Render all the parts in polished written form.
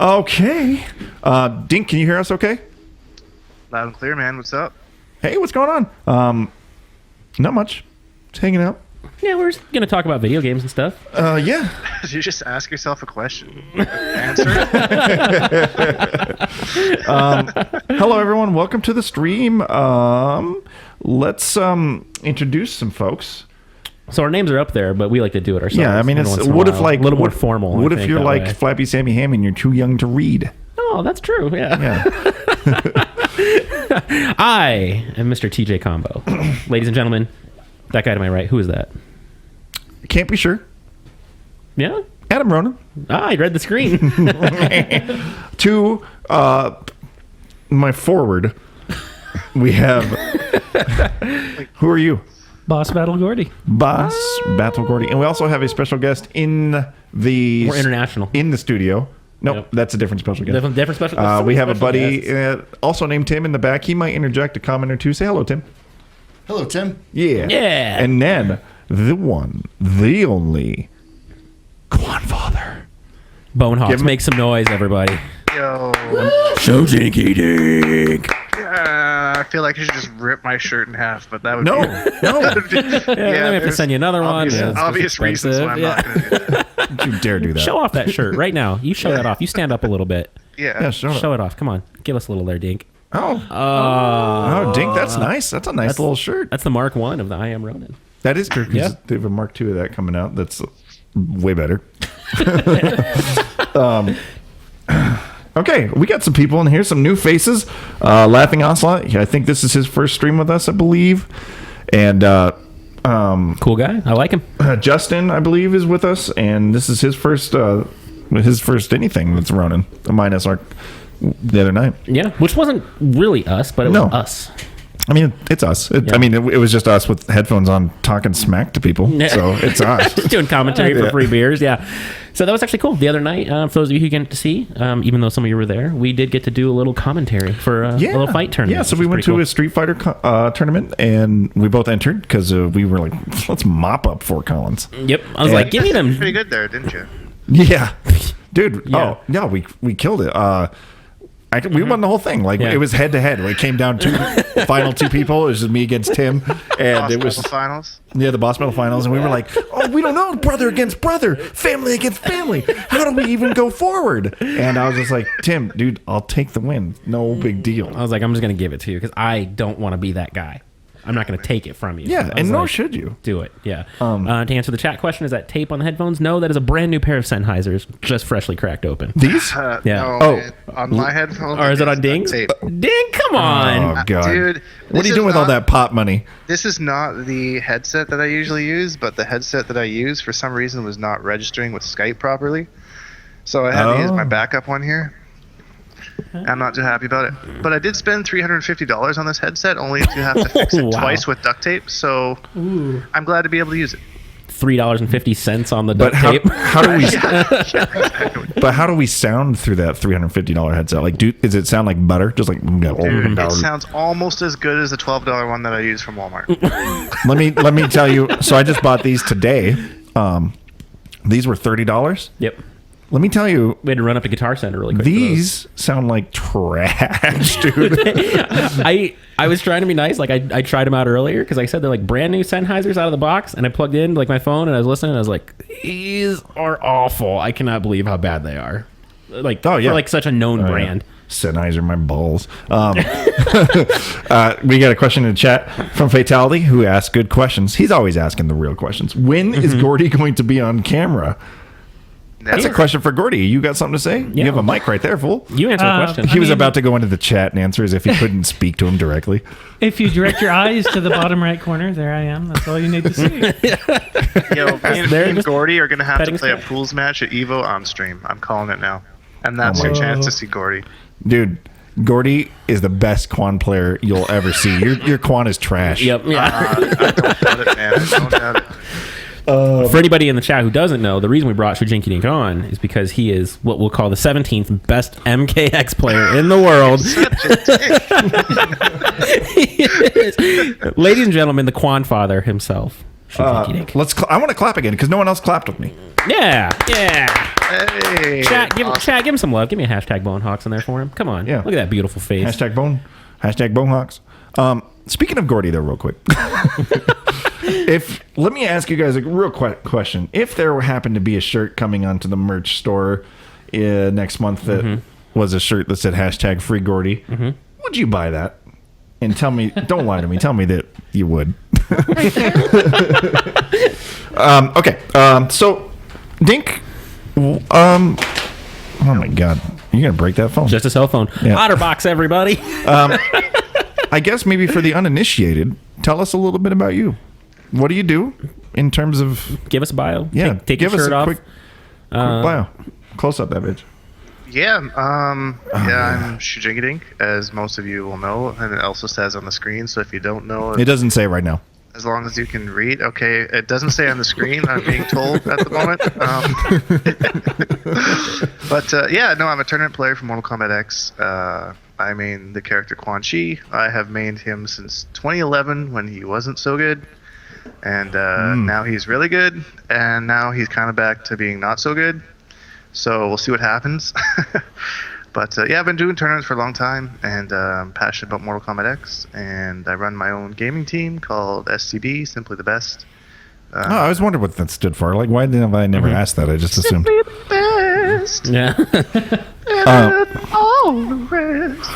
Okay. Dink, can you hear us okay? Loud and clear, man. What's up? Hey, what's going on? Not much. Just hanging out. Yeah, we're just going to talk about video games and stuff. Yeah. Did you just ask yourself a question? Answer it? Hello, everyone. Welcome to the stream. Let's introduce some folks. So our names are up there, but we like to do it ourselves. Yeah, I mean, it's what if like a little more what- formal. What I if think, you're that like way. Flappy Sammy Ham and you're too young to read? Oh, that's true. Yeah. Yeah. I am Mr. TJ Combo. Ladies and gentlemen, that guy to my right, who is that? Can't be sure. Yeah? Adam Ronan. I read the screen. To my forward, we have. Who are you? Boss Battle Gordy. Boss Battle Gordy, and we also have a special guest in the We're international. in the studio. Nope, Yep. that's a different special guest. Different special. We have a special buddy guests. also named Tim in the back. He might interject a comment or two. Say hello, Tim. Hello, Tim. Yeah. Yeah. And then the one, the only, Quanfather. Bonehogs, Give him- make some noise, everybody. Yo. Shujinky Dink. I feel like I should just rip my shirt in half, but that would No, be... no. Yeah, then we have to there's send you another one. obvious, Yeah, it's obvious reasons why I'm not going to do that. Don't you dare do that. Show off that shirt right now. You show that off. You stand up a little bit. Yeah, show Show it off. Come on. Give us a little there, Dink. Oh. Oh, Dink, that's nice. That's a nice little shirt. That's the Mark 1 of the I Am Ronin. That is true. 'Cause Yeah. they have a Mark II of that coming out. That's way better. Okay, we got some people in here, some new faces. Laughing Ocelot, I think this is his first stream with us, I believe. And Cool guy. I like him. Justin, I believe, is with us, and this is his first anything that's running, minus our the other night. Yeah, which wasn't really us, but it was No. us. I mean, it's us. Yeah. I mean, it was just us with headphones on talking smack to people, so it's us. Just doing commentary for Yeah. free beers. Yeah. So that was actually cool. The other night, for those of you who get to see, even though some of you were there, we did get to do a little commentary for a little fight tournament. Yeah, so we went to a Street Fighter tournament, and we both entered because we were like, let's mop up Fort Collins. Yep. I was like, give me them. Pretty good there, didn't you? Yeah, dude. Yeah. Oh, yeah, we killed it. We won the whole thing. Like Yeah. it was head to head. It came down to final two people. It was just me against Tim, and Boss it was Battle finals. the boss battle finals. And we were like, oh, we don't know, brother against brother, family against family. How do we even go forward? And I was just like, Tim, dude, I'll take the win. No big deal. I was like, I'm just going to give it to you because I don't want to be that guy. I'm not going to take it from you. Yeah, I was and nor like, should you. do it. Yeah. To answer the chat question, is that tape on the headphones? No, that is a brand new pair of Sennheisers, just freshly cracked open. These? Yeah. No, Oh. man. On my headphones. Or is it on duct Ding's? tape. Ding, come on. Oh god, Dude, what are this you is doing with all not- that pop money? This is not the headset that I usually use, but the headset that I use for some reason was not registering with Skype properly. So I had to use my backup one here. I'm not too happy about it. But I did spend $350 on this headset only to have to fix it Wow. twice with duct tape. So I'm glad to be able to use it. $3.50 on the But duct tape. how do we? Exactly. But how do we sound through that $350 headset? Like, does it sound like butter? Just like It sounds almost as good as the $12 one that I use from Walmart. let me tell you. So I just bought these today. These were $30. Yep. Let me tell you, We had to run up to Guitar Center really quick. for those. these sound like trash, dude. I was trying to be nice. Like I tried them out earlier because I said they're like brand new Sennheisers out of the box, and I plugged in like my phone and I was listening. And I was like, these are awful. I cannot believe how bad they are. Like Oh, yeah. for like such a known brand. Sennheiser, my balls. We got a question in the chat from Fatality who asks good questions. He's always asking the real questions. When is Gordy going to be on camera? That's a Never. question for Gordy. You got something to say? You have a mic right there, fool. You answer the question. He was mean- about to go into the chat and answer as if he couldn't speak to him directly. If you direct your eyes to the bottom right corner, there I am. That's all you need to see. Yo, me There, and just Gordy are going to have to petting play a stuff. pools match at Evo on stream. I'm calling it now. And that's Oh my your chance God. to see Gordy. Dude, Gordy is the best Quan player you'll ever see. Your Quan is trash. Yep. Yeah. I don't doubt it, man. I don't doubt it. For anybody in the chat who doesn't know, the reason we brought Shujinky Dink on is because he is what we'll call the 17th best MKX player in the world. He is. Ladies and gentlemen, the Quan father himself, Shujinky Dink. I want to clap again because no one else clapped with me. Yeah. Hey. Chat, give awesome. him some love. Give me a hashtag Bonehawks in there for him. Come on. Yeah. Look at that beautiful face. Hashtag Bonehawks. Speaking of Gordy, though, real quick. Let me ask you guys a real question. If there happened to be a shirt coming onto the merch store next month that was a shirt that said hashtag free Gordy, would you buy that? And tell me, don't lie to me. Tell me that you would. Okay. So, Dink. Oh my God, you're gonna break that phone. Just a cell phone. Yeah. Otterbox, everybody. I guess maybe for the uninitiated, tell us a little bit about you. What do you do in terms of? Give us a bio. Yeah, Take give your us shirt a off. quick bio. Close up that bitch. Yeah, I'm Shujinky Dink, as most of you will know, and it also says on the screen. So if you don't know, It doesn't say right now. as long as you can read, okay. It doesn't say on the screen. I'm being told at the moment. But yeah, no, I'm a tournament player for Mortal Kombat X. I main the character Quan Chi. I have mained him since 2011 when he wasn't so good, and now he's really good, and now he's kind of back to being not so good. So we'll see what happens. But yeah, I've been doing tournaments for a long time, and I'm passionate about Mortal Kombat X, and I run my own gaming team called STB, Simply the Best. I was wondering what that stood for. Like, why didn't I never ask that? I just assumed. Simply the best. Yeah. All the rest.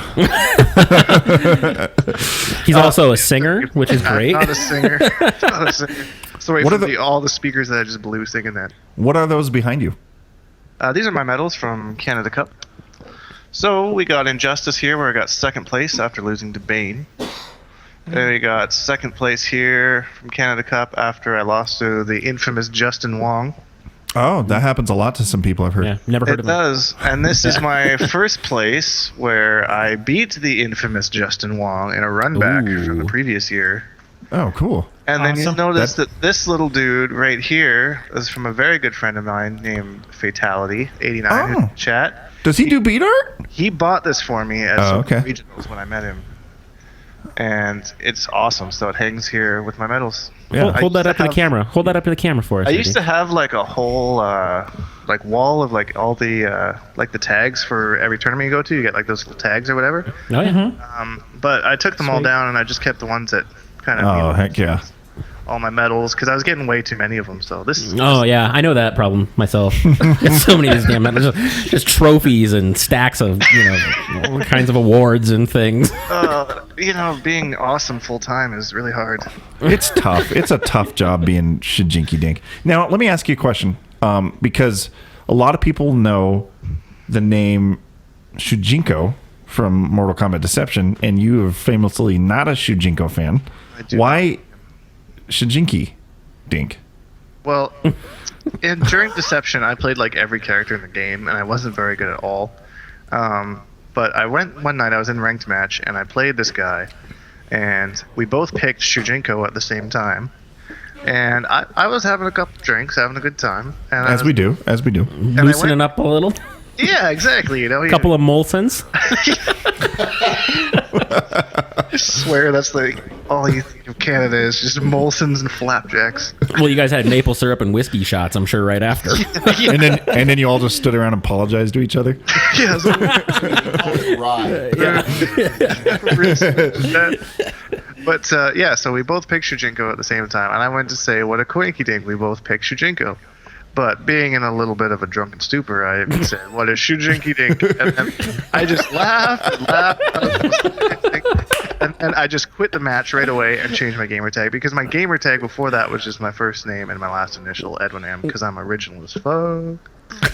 He's also a singer, which is great. Not a singer. Not a singer. Sorry What for are all the speakers that I just blew singing that. What are those behind you? These are my medals from Canada Cup. So we got Injustice here, where I got second place after losing to Bane. Then we got second place here from Canada Cup after I lost to the infamous Justin Wong. Oh, that happens a lot to some people, I've heard. Yeah, never heard It of him. does, and this is my first place where I beat the infamous Justin Wong in a run back from the Ooh. previous year. Oh, cool. And then you Awesome. notice that this little dude right here is from a very good friend of mine named Fatality89 who's in the chat. Does he do beat art? He bought this for me at Oh, some okay. regionals when I met him. And it's awesome, so it hangs here with my medals. Yeah. Hold that I up to the have- camera. Hold that up to the camera for us. I used to Eddie. have like a whole like wall of like all the like the tags for every tournament you go to. You get like those little tags or whatever. Oh yeah. But I took them all Sweet. down and I just kept the ones that kind of Oh, heck yeah. all my medals because I was getting way too many of them. So this is Oh yeah, I know that problem myself. So many of these damn medals, just trophies and stacks of all kinds of awards and things. being awesome full time is really hard. It's tough. It's a tough job being Shujinky Dink. Now, let me ask you a question. Because a lot of people know the name Shujinko from Mortal Kombat Deception, and you are famously not a Shujinko fan. I do. Why Shujinky Dink? Well, during Deception, I played like every character in the game, and I wasn't very good at all. But I went one night, I was in ranked match, and I played this guy, and we both picked Shujinko at the same time. And I was having a couple drinks, having a good time. And As we do. I Loosening up a little. Yeah, exactly. A couple of Molsons. I swear that's like all you think of Canada is just Molsons and flapjacks. Well, you guys had maple syrup and whiskey shots, I'm sure, right after. And then you all just stood around and apologized to each other. Yeah, so- But yeah, so we both picked Shujinko at the same time, and I went to say, "What a coinky dink!" We both picked Shujinko. But being in a little bit of a drunken stupor, I said, "What is Shujinky Dink?" And then I just laughed and laughed, and I just quit the match right away and changed my gamer tag because my gamer tag before that was just my first name and my last initial, Edwin M, because I'm original as fuck.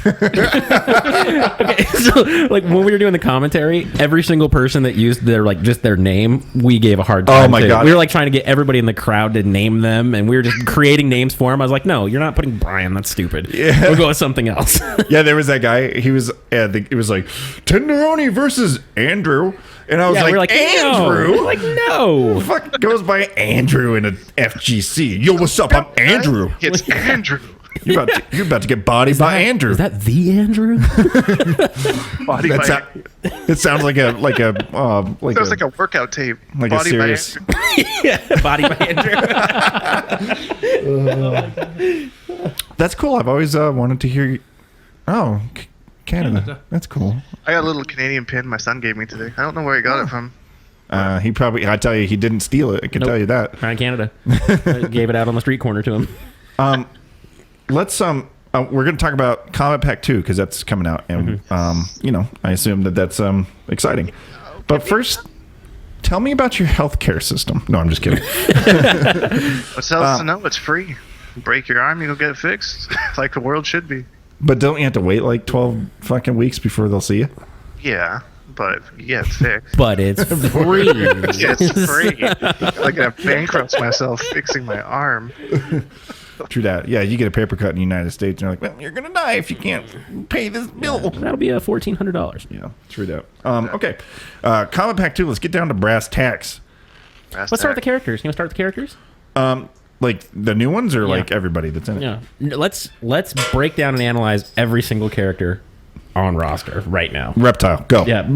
Okay, so like when we were doing the commentary, every single person that used their just their name, we gave a hard time. Oh my to. God. We were like trying to get everybody in the crowd to name them, and we were just creating names for them. I was like, no, you're not putting Brian. That's stupid. Yeah. We'll go with something else. Yeah, there was that guy. He was. It was like Tenderoni versus Andrew, and I was Yeah, like, we're like Andrew. No. Like no. Fuck goes by Andrew in a FGC. Yo, what's up? I'm Andrew. It's Andrew. You're about to get bodied by Andrew. Is that the Andrew? Body by It sounds like a Sounds like a workout tape. like a Body serious. by Andrew. Yeah, body by Andrew. That's cool. I've always wanted to hear. Oh, Canada. That's cool. I got a little Canadian pin my son gave me today. I don't know where he got it from. He probably. I tell you, he didn't steal it. I can tell you that. Right in Canada. I gave it out on the street corner to him. Let's we're going to talk about Kombat Pack 2 because that's coming out, and I assume that's exciting. But first, tell me about your healthcare system. No, I'm just kidding. What's else to know? It's free. Break your arm, you go get it fixed, like the world should be. But don't you have to wait like 12 fucking weeks before they'll see you? Yeah, but you get it fixed. But it's free. It's free. Like I bankrupt myself fixing my arm. True that. Yeah, you get a paper cut in the United States, and you're like, well, you're going to die if you can't pay this bill. That'll be $1,400. Yeah, true that. Okay. Kombat Pack 2, let's get down to brass tacks. Let's start with the characters. You want to start with the characters? Like the new ones or like everybody that's in it? Yeah. Let's break down and analyze every single character on roster right now. Reptile, go. Yeah.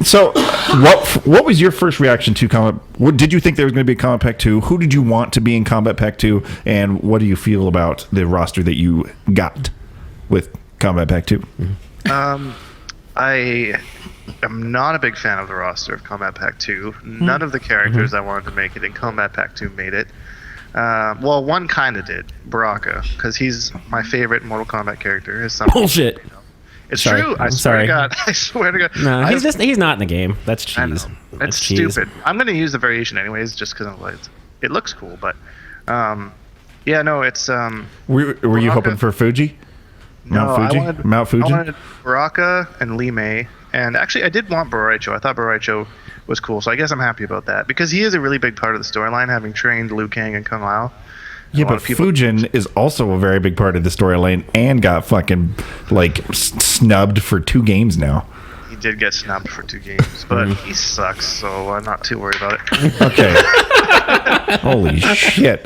So, what was your first reaction to Kombat? What did you think there was going to be a Kombat Pack 2? Who did you want to be in Kombat Pack 2? And what do you feel about the roster that you got with Kombat Pack 2? I am not a big fan of the roster of Kombat Pack 2. None of the characters I wanted to make it in Kombat Pack 2 made it. Well, one kind of did, Baraka, because he's my favorite Mortal Kombat character. His son, Bullshit. It's Sorry. true. I I'm swear sorry. to God. I swear to God. No, he's not in the game. That's cheese. I know. That's That's cheese. stupid. I'm going to use the variation anyways, just because it looks cool. But yeah, no, it's Were you hoping for Fuji? Mount Fuji? Mount Fuji? I wanted Baraka and Li Mei, and actually I did want Boraicho. I thought Boraicho was cool, so I guess I'm happy about that because he is a really big part of the storyline, having trained Liu Kang and Kung Lao. Yeah, but Fujin is also a very big part of the storyline and got fucking like snubbed for 2 games now. He did get snubbed for 2 games, but he sucks, so I'm not too worried about it. Okay. Holy shit.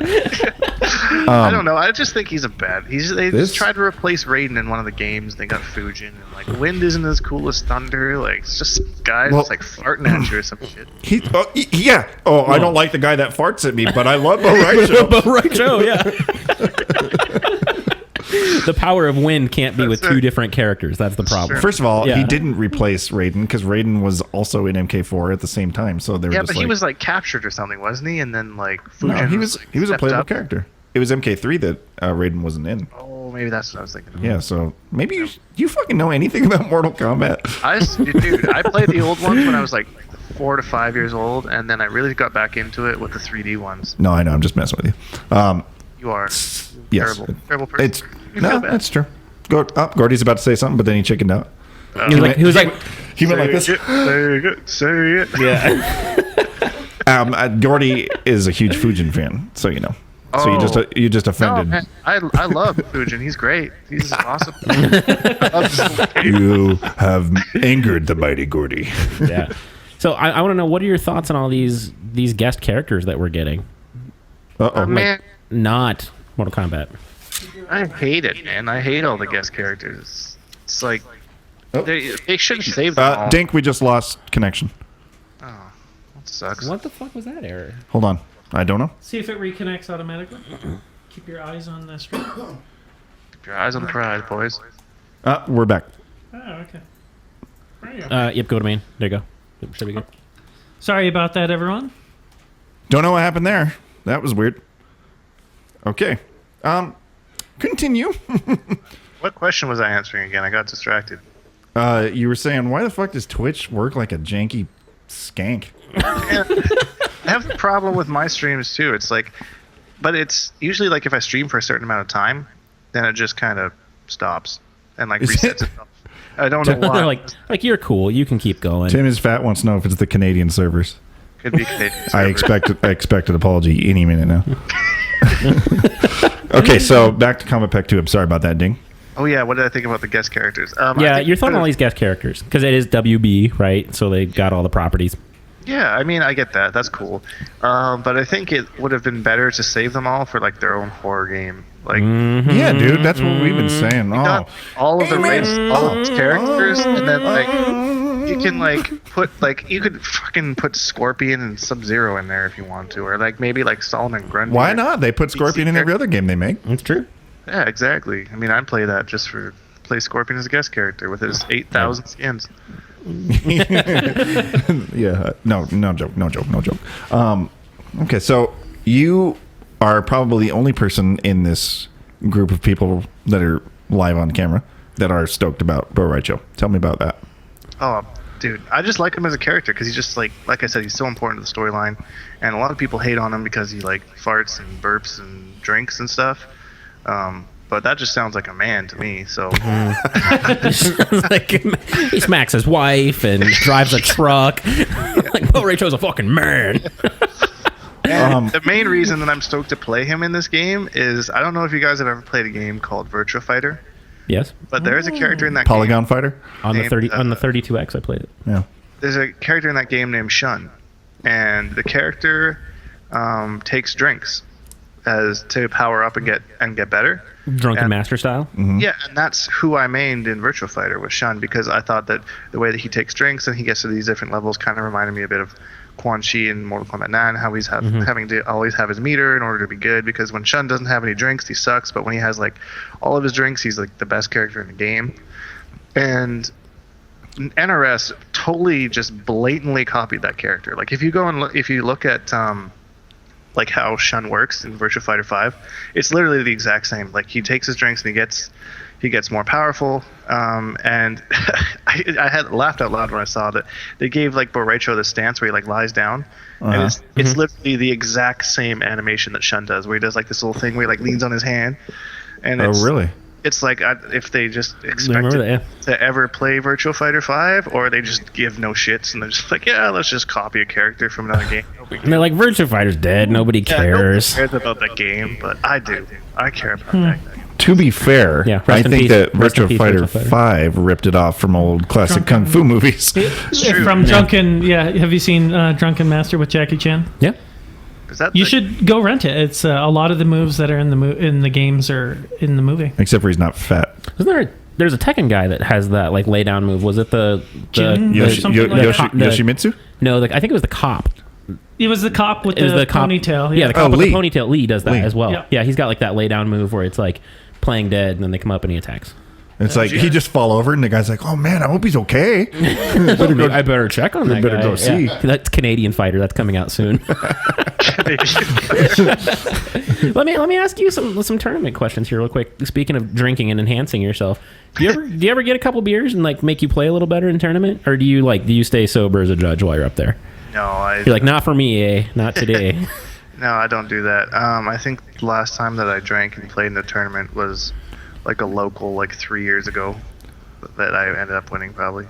I don't know. I just think he's a bad. They just tried to replace Raiden in one of the games. They got Fujin, and like Wind isn't as cool as Thunder. Like it's just some guys just like farting at you or some shit. Yeah. Oh, I don't like the guy that farts at me, but I love Boraicho. Boraicho, yeah. The power of Wind can't be with 2 different characters. That's the problem. First of all, he didn't replace Raiden because Raiden was also in MK4 at the same time. So they were but he was like captured or something, wasn't he? And then like Fujin he was a playable character. It was MK3 that Raiden wasn't in. Oh, maybe that's what I was thinking of. Yeah, so maybe you fucking know anything about Mortal Kombat. Dude, I played the old ones when I was like 4 to 5 years old, and then I really got back into it with the 3D ones. No, I know. I'm just messing with you. You are yes. terrible person. That's true. Gordy's about to say something, but then he chickened out. He was like, he went like this. Say it. yeah. Gordy is a huge Fujin fan, so you know. So you just offended. No, man, I love Fujin. He's great. He's awesome. You have angered the mighty Gordy. Yeah. So I want to know, what are your thoughts on all these guest characters that we're getting? Man, Not Mortal Kombat. I hate it, man. I hate all the guest characters. It's like they should have saved them all. Dink, we just lost connection. Oh, that sucks. What the fuck was that error? Hold on. I don't know. See if it reconnects automatically. Keep your eyes on the screen. Keep your eyes on the prize, boys. We're back. Oh, okay. There you go. Yep, go to main. There you go. Yep, should be good. Sorry about that, everyone. Don't know what happened there. That was weird. Okay. Continue. What question was I answering again? I got distracted. You were saying, why the fuck does Twitch work like a janky skank? I have the problem with my streams too. It's like, but it's usually like if I stream for a certain amount of time, then it just kind of stops and like resets itself. I don't know why. like you're cool. You can keep going. Tim is fat wants to know if it's the Canadian servers. Could be Canadian I expect an apology any minute now. Okay, so back to Kombat Pack 2. I'm sorry about that, Ding. Oh yeah, what did I think about the guest characters? Your thought on all these guest characters, because it is WB, right? So they got all the properties. Yeah, I mean, I get that. That's cool. But I think it would have been better to save them all for like their own horror game. Like, yeah, dude, that's what we've been saying. got all of the race, all of these characters, and then like You can you could fucking put Scorpion and Sub-Zero in there if you want to, or like maybe like Solomon Grundy. Why not? They put Scorpion in every other game they make. That's true. Yeah, exactly. I mean, I'd play that just for play Scorpion as a guest character with his 8,000 skins. Yeah, no joke. Okay, so you are probably the only person in this group of people that are live on camera that are stoked about Bo Raicho. Tell me about that. Oh, dude, I just like him as a character because he's just like I said, he's so important to the storyline, and a lot of people hate on him because he like farts and burps and drinks and stuff. But that just sounds like a man to me. So Like, he smacks his wife and drives a truck. Like, Bo Raicho's a fucking man. the main reason that I'm stoked to play him in this game is I don't know if you guys have ever played a game called Virtua Fighter, Yes. but there is a character in that Polygon game. Fighter? On the named, 32X, I played it. Yeah. There's a character in that game named Shun, and the character takes drinks as to power up and get better. Drunken And- Master style. Yeah, and that's who I mained in Virtua Fighter was Shun, because I thought that the way that he takes drinks and he gets to these different levels kind of reminded me a bit of Quan Chi in Mortal Kombat 9, how he's having to always have his meter in order to be good, because when Shun doesn't have any drinks, he sucks, but when he has like all of his drinks, he's like the best character in the game. And NRS totally just blatantly copied that character. Like if you go and if you look at like how Shun works in Virtua Fighter 5, it's literally the exact same. Like he takes his drinks and he gets more powerful. And I had laughed out loud when I saw that they gave like Bo Raicho the stance where he like lies down, and it's literally the exact same animation that Shun does, where he does like this little thing where he like leans on his hand. And Oh, really? It's like if they just remember expected that, yeah. to ever play Virtua Fighter 5, or they just give no shits and they're just like, yeah, let's just copy a character from another game. And they're like, Virtua Fighter's dead. Nobody Yeah, nobody cares. cares about that game, but I do. I care about that game. To be fair, Yeah, I rest in think peace. that Rest in Virtua peace, Fighter Virtua Fighter. 5 ripped it off from old classic kung fu movies. true. From Drunken, have you seen Drunken Master with Jackie Chan? Yeah. Is that You the- should go rent it. It's a lot of the moves that are in the games are in the movie. Except for he's not fat. Isn't there's a Tekken guy that has that like lay down move. Was it the Jin? Yoshi, something like that. Yoshimitsu? No, I think it was the cop. It was the cop with It was the the cop. ponytail. Yeah, the cop Oh, with Lee. the ponytail. Lee does that Lee. as well. Yeah. Yeah, he's got like that lay down move where it's like playing dead and then they come up and he attacks. It's like he just fall over and the guy's like, "Oh man, I hope he's okay." I better check on that better guy. go see. Yeah. That's Canadian Fighter. That's coming out soon. let me ask you some tournament questions here real quick. Speaking of drinking and enhancing yourself, do you ever get a couple beers and like make you play a little better in tournament, or do you stay sober as a judge while you're up there? No, You're like, not for me, not today. no, I don't do that. I think the last time that I drank and played in a tournament was like a local, like 3 years ago, that I ended up winning probably.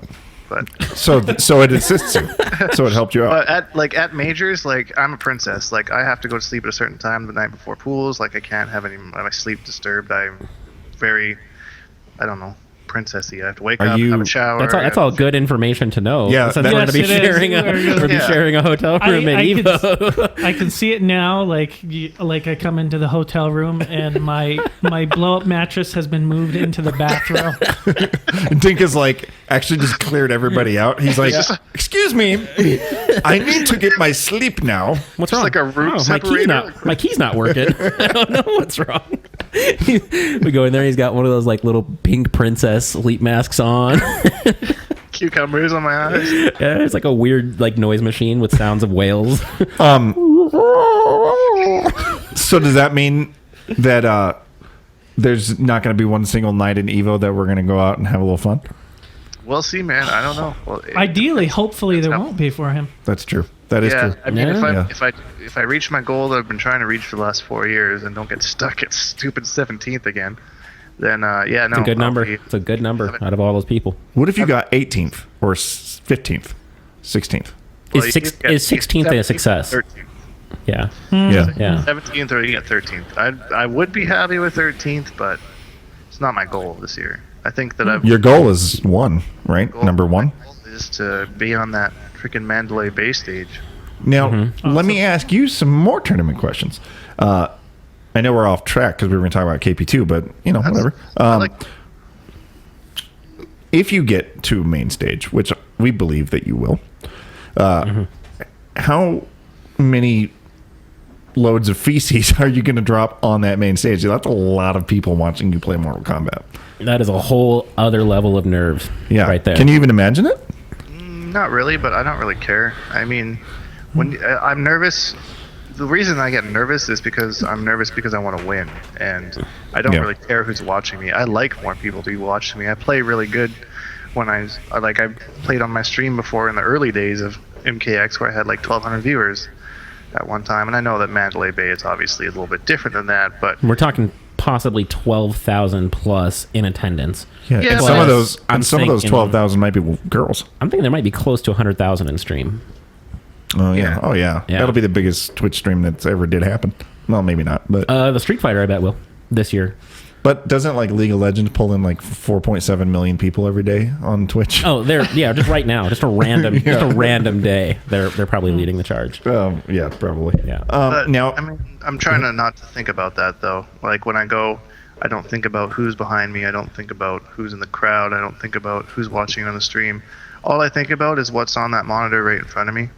But So it assists you. So it helped you out. but at majors, like I'm a princess. Like I have to go to sleep at a certain time the night before pools. Like I can't have any my sleep disturbed. I'm very, I don't know, princessy. I have to wake up, have a shower. That's all good information to know. Yeah, since that- we're going to be Yes, it is. sharing We're Yeah. sharing a hotel room at Evo. I can see it now. Like I come into the hotel room and my blow up mattress has been moved into the bathroom. And Dink is like actually just cleared everybody out. He's like, "Excuse me, I need to get my sleep now." What's Just wrong? like a room separator. My key's not working. I don't know what's wrong. We go in there. He's got one of those like little pink princess sleep masks on. Cucumbers on my eyes. Yeah, it's like a weird like noise machine with sounds of whales. So does that mean that there's not going to be one single night in Evo that we're going to go out and have a little fun? We'll see, man. I don't know. Well, Ideally, hopefully, there won't be for him. That's true. That is yeah, true. I mean, Yeah. if I reach my goal that I've been trying to reach for the last 4 years and don't get stuck at stupid 17th again, then yeah, no, It's a good number. I'll be- It's a good number out of all those people. What if you got 18th or 15th, 16th? well, Is you get 16th a 17th, success? 13th. Yeah, Yeah. yeah. 17th or you get 13th. I would be happy with 13th, but it's not my goal this year. I think that I've Your goal is one, right? Number one. is to be on that freaking Mandalay Bay stage. Now, let me ask you some more tournament questions. I know we're off track because we were going to talk about KP2, but whatever. I like if you get to main stage, which we believe that you will, how many loads of feces are you going to drop on that main stage? That's a lot of people watching you play Mortal Kombat. That is a whole other level of nerves. Yeah, right there. Can you even imagine it? Not really, but I don't really care. I mean, when I'm nervous, the reason I get nervous is because I'm nervous because I want to win, and I don't really care who's watching me. I like more people to be watching me. I play really good when I played on my stream before in the early days of MKX, where I had like 1,200 viewers at one time, and I know that Mandalay Bay is obviously a little bit different than that, but we're talking possibly 12,000 plus in attendance. Yeah, Yeah, and but some of those 12,000 might be girls. I'm thinking there might be close to 100,000 in stream. Oh yeah. Oh yeah. Yeah. That'll be the biggest Twitch stream that's ever did happen. Well, maybe not, but The Street Fighter, I bet, will this year. but doesn't like League of Legends pull in like 4.7 million people every day on Twitch? Oh, just right now, just a random day. They're probably leading the charge. Yeah, probably. Yeah. But, Now, I mean, I'm trying to not to think about that though. Like when I go, I don't think about who's behind me. I don't think about who's in the crowd. I don't think about who's watching on the stream. All I think about is what's on that monitor right in front of me,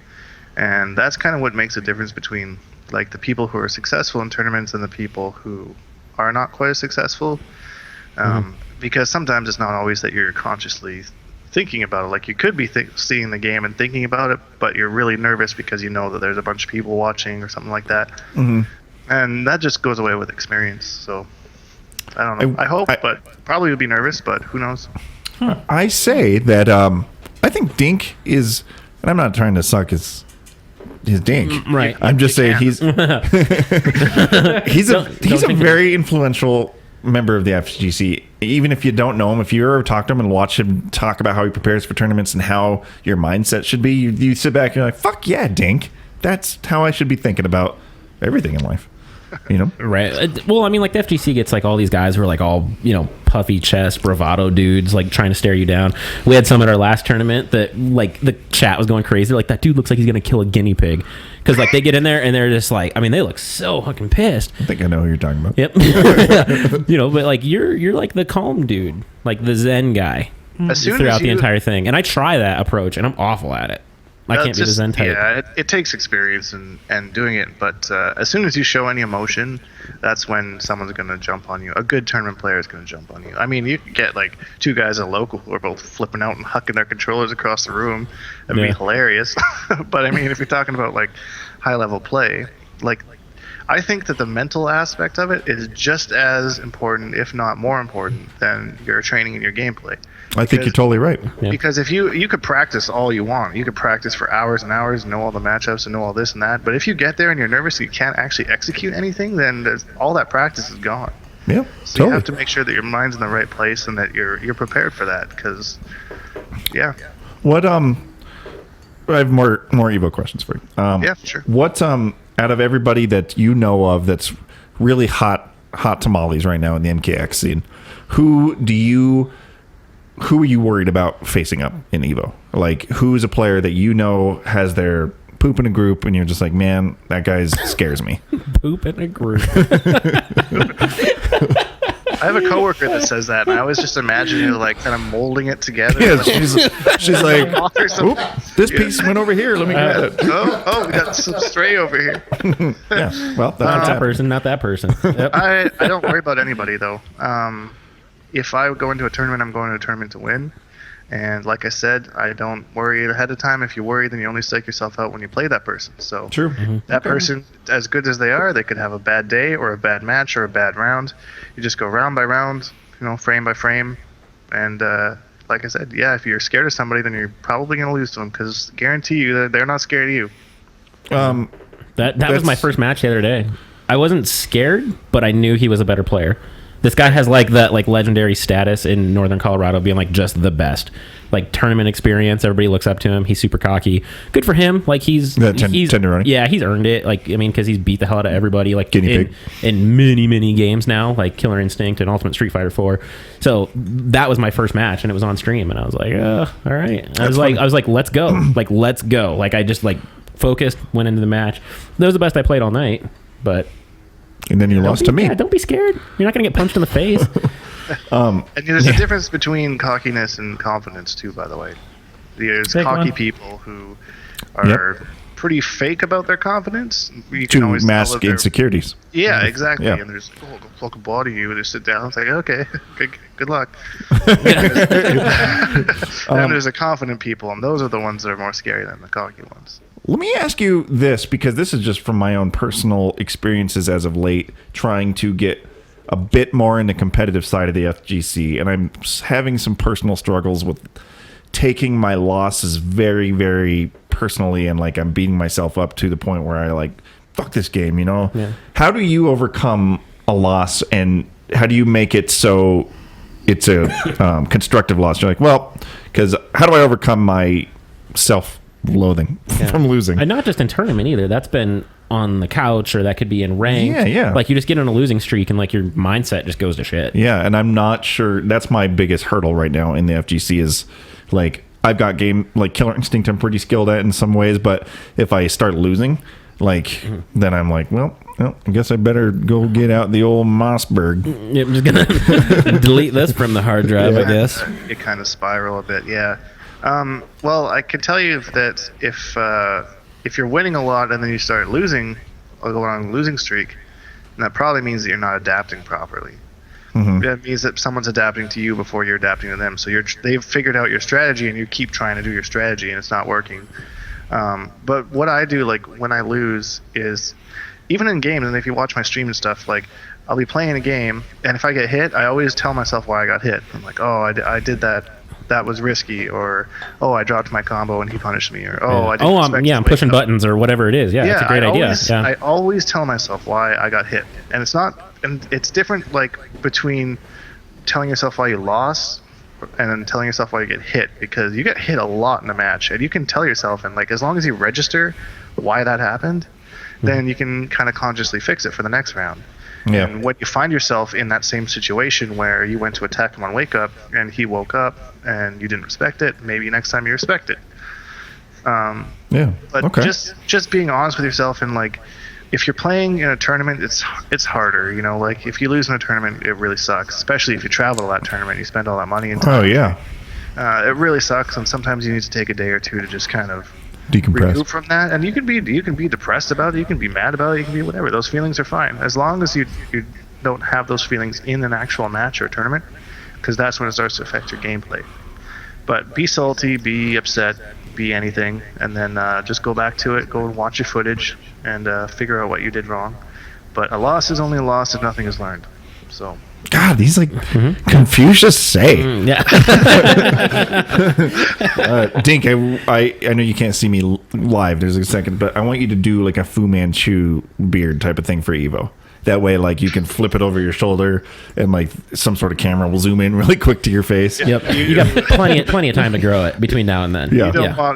and that's kind of what makes a difference between like the people who are successful in tournaments and the people who are not quite as successful. Because sometimes it's not always that you're consciously thinking about it. Like you could be seeing the game and thinking about it, but you're really nervous because you know that there's a bunch of people watching or something like that. And that just goes away with experience. So I don't know. I hope, but probably would be nervous, but who knows? I say that I think Dink is, and I'm not trying to suck his dink. Right. I'm just saying he's he's a very influential member of the FGC. Even if you don't know him, if you ever talk to him and watch him talk about how he prepares for tournaments and how your mindset should be, you sit back and you're like, fuck yeah, Dink. That's how I should be thinking about everything in life. You know? Right. Well, I mean, like the FGC gets like all these guys who are like all, puffy chest, bravado dudes, like trying to stare you down. We had some at our last tournament that like the chat was going crazy. Like that dude looks like he's going to kill a guinea pig. Because like they get in there and they're just like, I mean, they look so fucking pissed. I think I know who you're talking about. Yep. But like you're like the calm dude, like the Zen guy throughout the entire thing. And I try that approach and I'm awful at it. I can't be the Zen type. Yeah, it takes experience and doing it, but as soon as you show any emotion, that's when someone's going to jump on you. A good tournament player is going to jump on you. I mean, you could get like two guys at local who are both flipping out and hucking their controllers across the room. That'd be hilarious. But I mean, if you're talking about like high level play, like I think that the mental aspect of it is just as important, if not more important, than your training and your gameplay. I think you're totally right. Yeah. Because if you could practice all you want, you could practice for hours and hours, know all the matchups and know all this and that. But if you get there and you're nervous, you can't actually execute anything, then all that practice is gone. Yeah, So totally. you have to make sure that your mind's in the right place and that you're prepared for that. Because, yeah. What I have more Evo questions for you. Yeah, sure. What out of everybody that you know of that's really hot tamales right now in the MKX scene, who are you worried about facing up in Evo? Like, who's a player that you know has their poop in a group and you're just like, man, that guy scares me? Poop in a group. I have a coworker that says that, and I always just imagine her like kind of molding it together. Yeah, like, she's like, or something. oop, this piece went over here. Let me grab it. Oh, we got some stray over here. Yeah, well, Not that that's person. Not that person. Yep. I don't worry about anybody though. If I go into a tournament, I'm going to a tournament to win. And like I said, I don't worry ahead of time. If you worry, then you only psych yourself out when you play that person. So true. that person, as good as they are, they could have a bad day or a bad match or a bad round. You just go round by round, frame by frame. And like I said, yeah, if you're scared of somebody, then you're probably going to lose to them because guarantee you that they're not scared of you. That was my first match the other day. I wasn't scared, but I knew he was a better player. This guy has like that legendary status in Northern Colorado, being like just the best, like tournament experience. Everybody looks up to him. He's super cocky. Good for him. Like he's tenderoni. Yeah, he's earned it. Like I mean, because he's beat the hell out of everybody. Like Guinea pig. in many games now, like Killer Instinct and Ultimate Street Fighter 4. So that was my first match, and it was on stream, and I was like, all right. I was like, let's go. Let's go. Like I just focused, went into the match. That was the best I played all night, but. And then you lost to me. Yeah, don't be scared. You're not going to get punched in the face. And there's a difference between cockiness and confidence too, by the way. There's Big cocky one. people who are pretty fake about their confidence. You can To always tell mask that they're- insecurities. Yeah, exactly. Yeah. And there's like, oh, go pluck a body you, and just sit down. It's like, okay, good luck. And there's the confident people, and those are the ones that are more scary than the cocky ones. Let me ask you this, because this is just from my own personal experiences as of late, trying to get a bit more in the competitive side of the FGC, and I'm having some personal struggles with taking my losses very, very personally, and like I'm beating myself up to the point where I like, fuck this game, you know? Yeah. How do you overcome a loss, and how do you make it so it's a constructive loss? You're like, well, because how do I overcome my self-loathing from losing? And not just in tournament either. That's been on the couch, or that could be in ranked. Yeah. Like you just get on a losing streak and like your mindset just goes to shit. Yeah, and I'm not sure. That's my biggest hurdle right now in the FGC is like I've got game like Killer Instinct. I'm pretty skilled at in some ways, but if I start losing, like then I'm like, well, I guess I better go get out the old Mossberg. Yeah, I'm just gonna delete this from the hard drive, I guess. You kind of spiral a bit, yeah. Well, I can tell you that if you're winning a lot and then you start losing, or go on a losing streak, that probably means that you're not adapting properly. That means that someone's adapting to you before you're adapting to them. So they've figured out your strategy, and you keep trying to do your strategy, and it's not working. But what I do, like when I lose, is even in games, and if you watch my stream and stuff, like I'll be playing a game, and if I get hit, I always tell myself why I got hit. I'm like, oh, I did that. That was risky, or oh, I dropped my combo and he punished me, or oh, I didn't expect I'm pushing buttons or whatever it is. Yeah, it's a great idea. I always tell myself why I got hit, and it's different like between telling yourself why you lost and then telling yourself why you get hit, because you get hit a lot in a match, and you can tell yourself, and like as long as you register why that happened, then you can kind of consciously fix it for the next round. Yeah. And when you find yourself in that same situation where you went to attack him on wake up and he woke up and you didn't respect it, maybe next time you respect it. Yeah. But Okay. just being honest with yourself, and like if you're playing in a tournament, it's harder. You know, like if you lose in a tournament, it really sucks. Especially if you travel to that tournament, you spend all that money and time. Oh yeah. It really sucks, and sometimes you need to take a day or two to just kind of Decompress. recoup from that. And you can be depressed about it, you can be mad about it, you can be whatever. Those feelings are fine as long as you don't have those feelings in an actual match or tournament, because that's when it starts to affect your gameplay. But be salty, be upset, be anything, and then just go back to it, go and watch your footage, and figure out what you did wrong. But a loss is only a loss if nothing is learned. So God, these like Confucius say. Yeah. Dink, I know you can't see me live. There's a second, but I want you to do like a Fu Manchu beard type of thing for Evo. That way, like you can flip it over your shoulder, and like some sort of camera will zoom in really quick to your face. Yep. You got plenty of time to grow it between now and then. Yeah.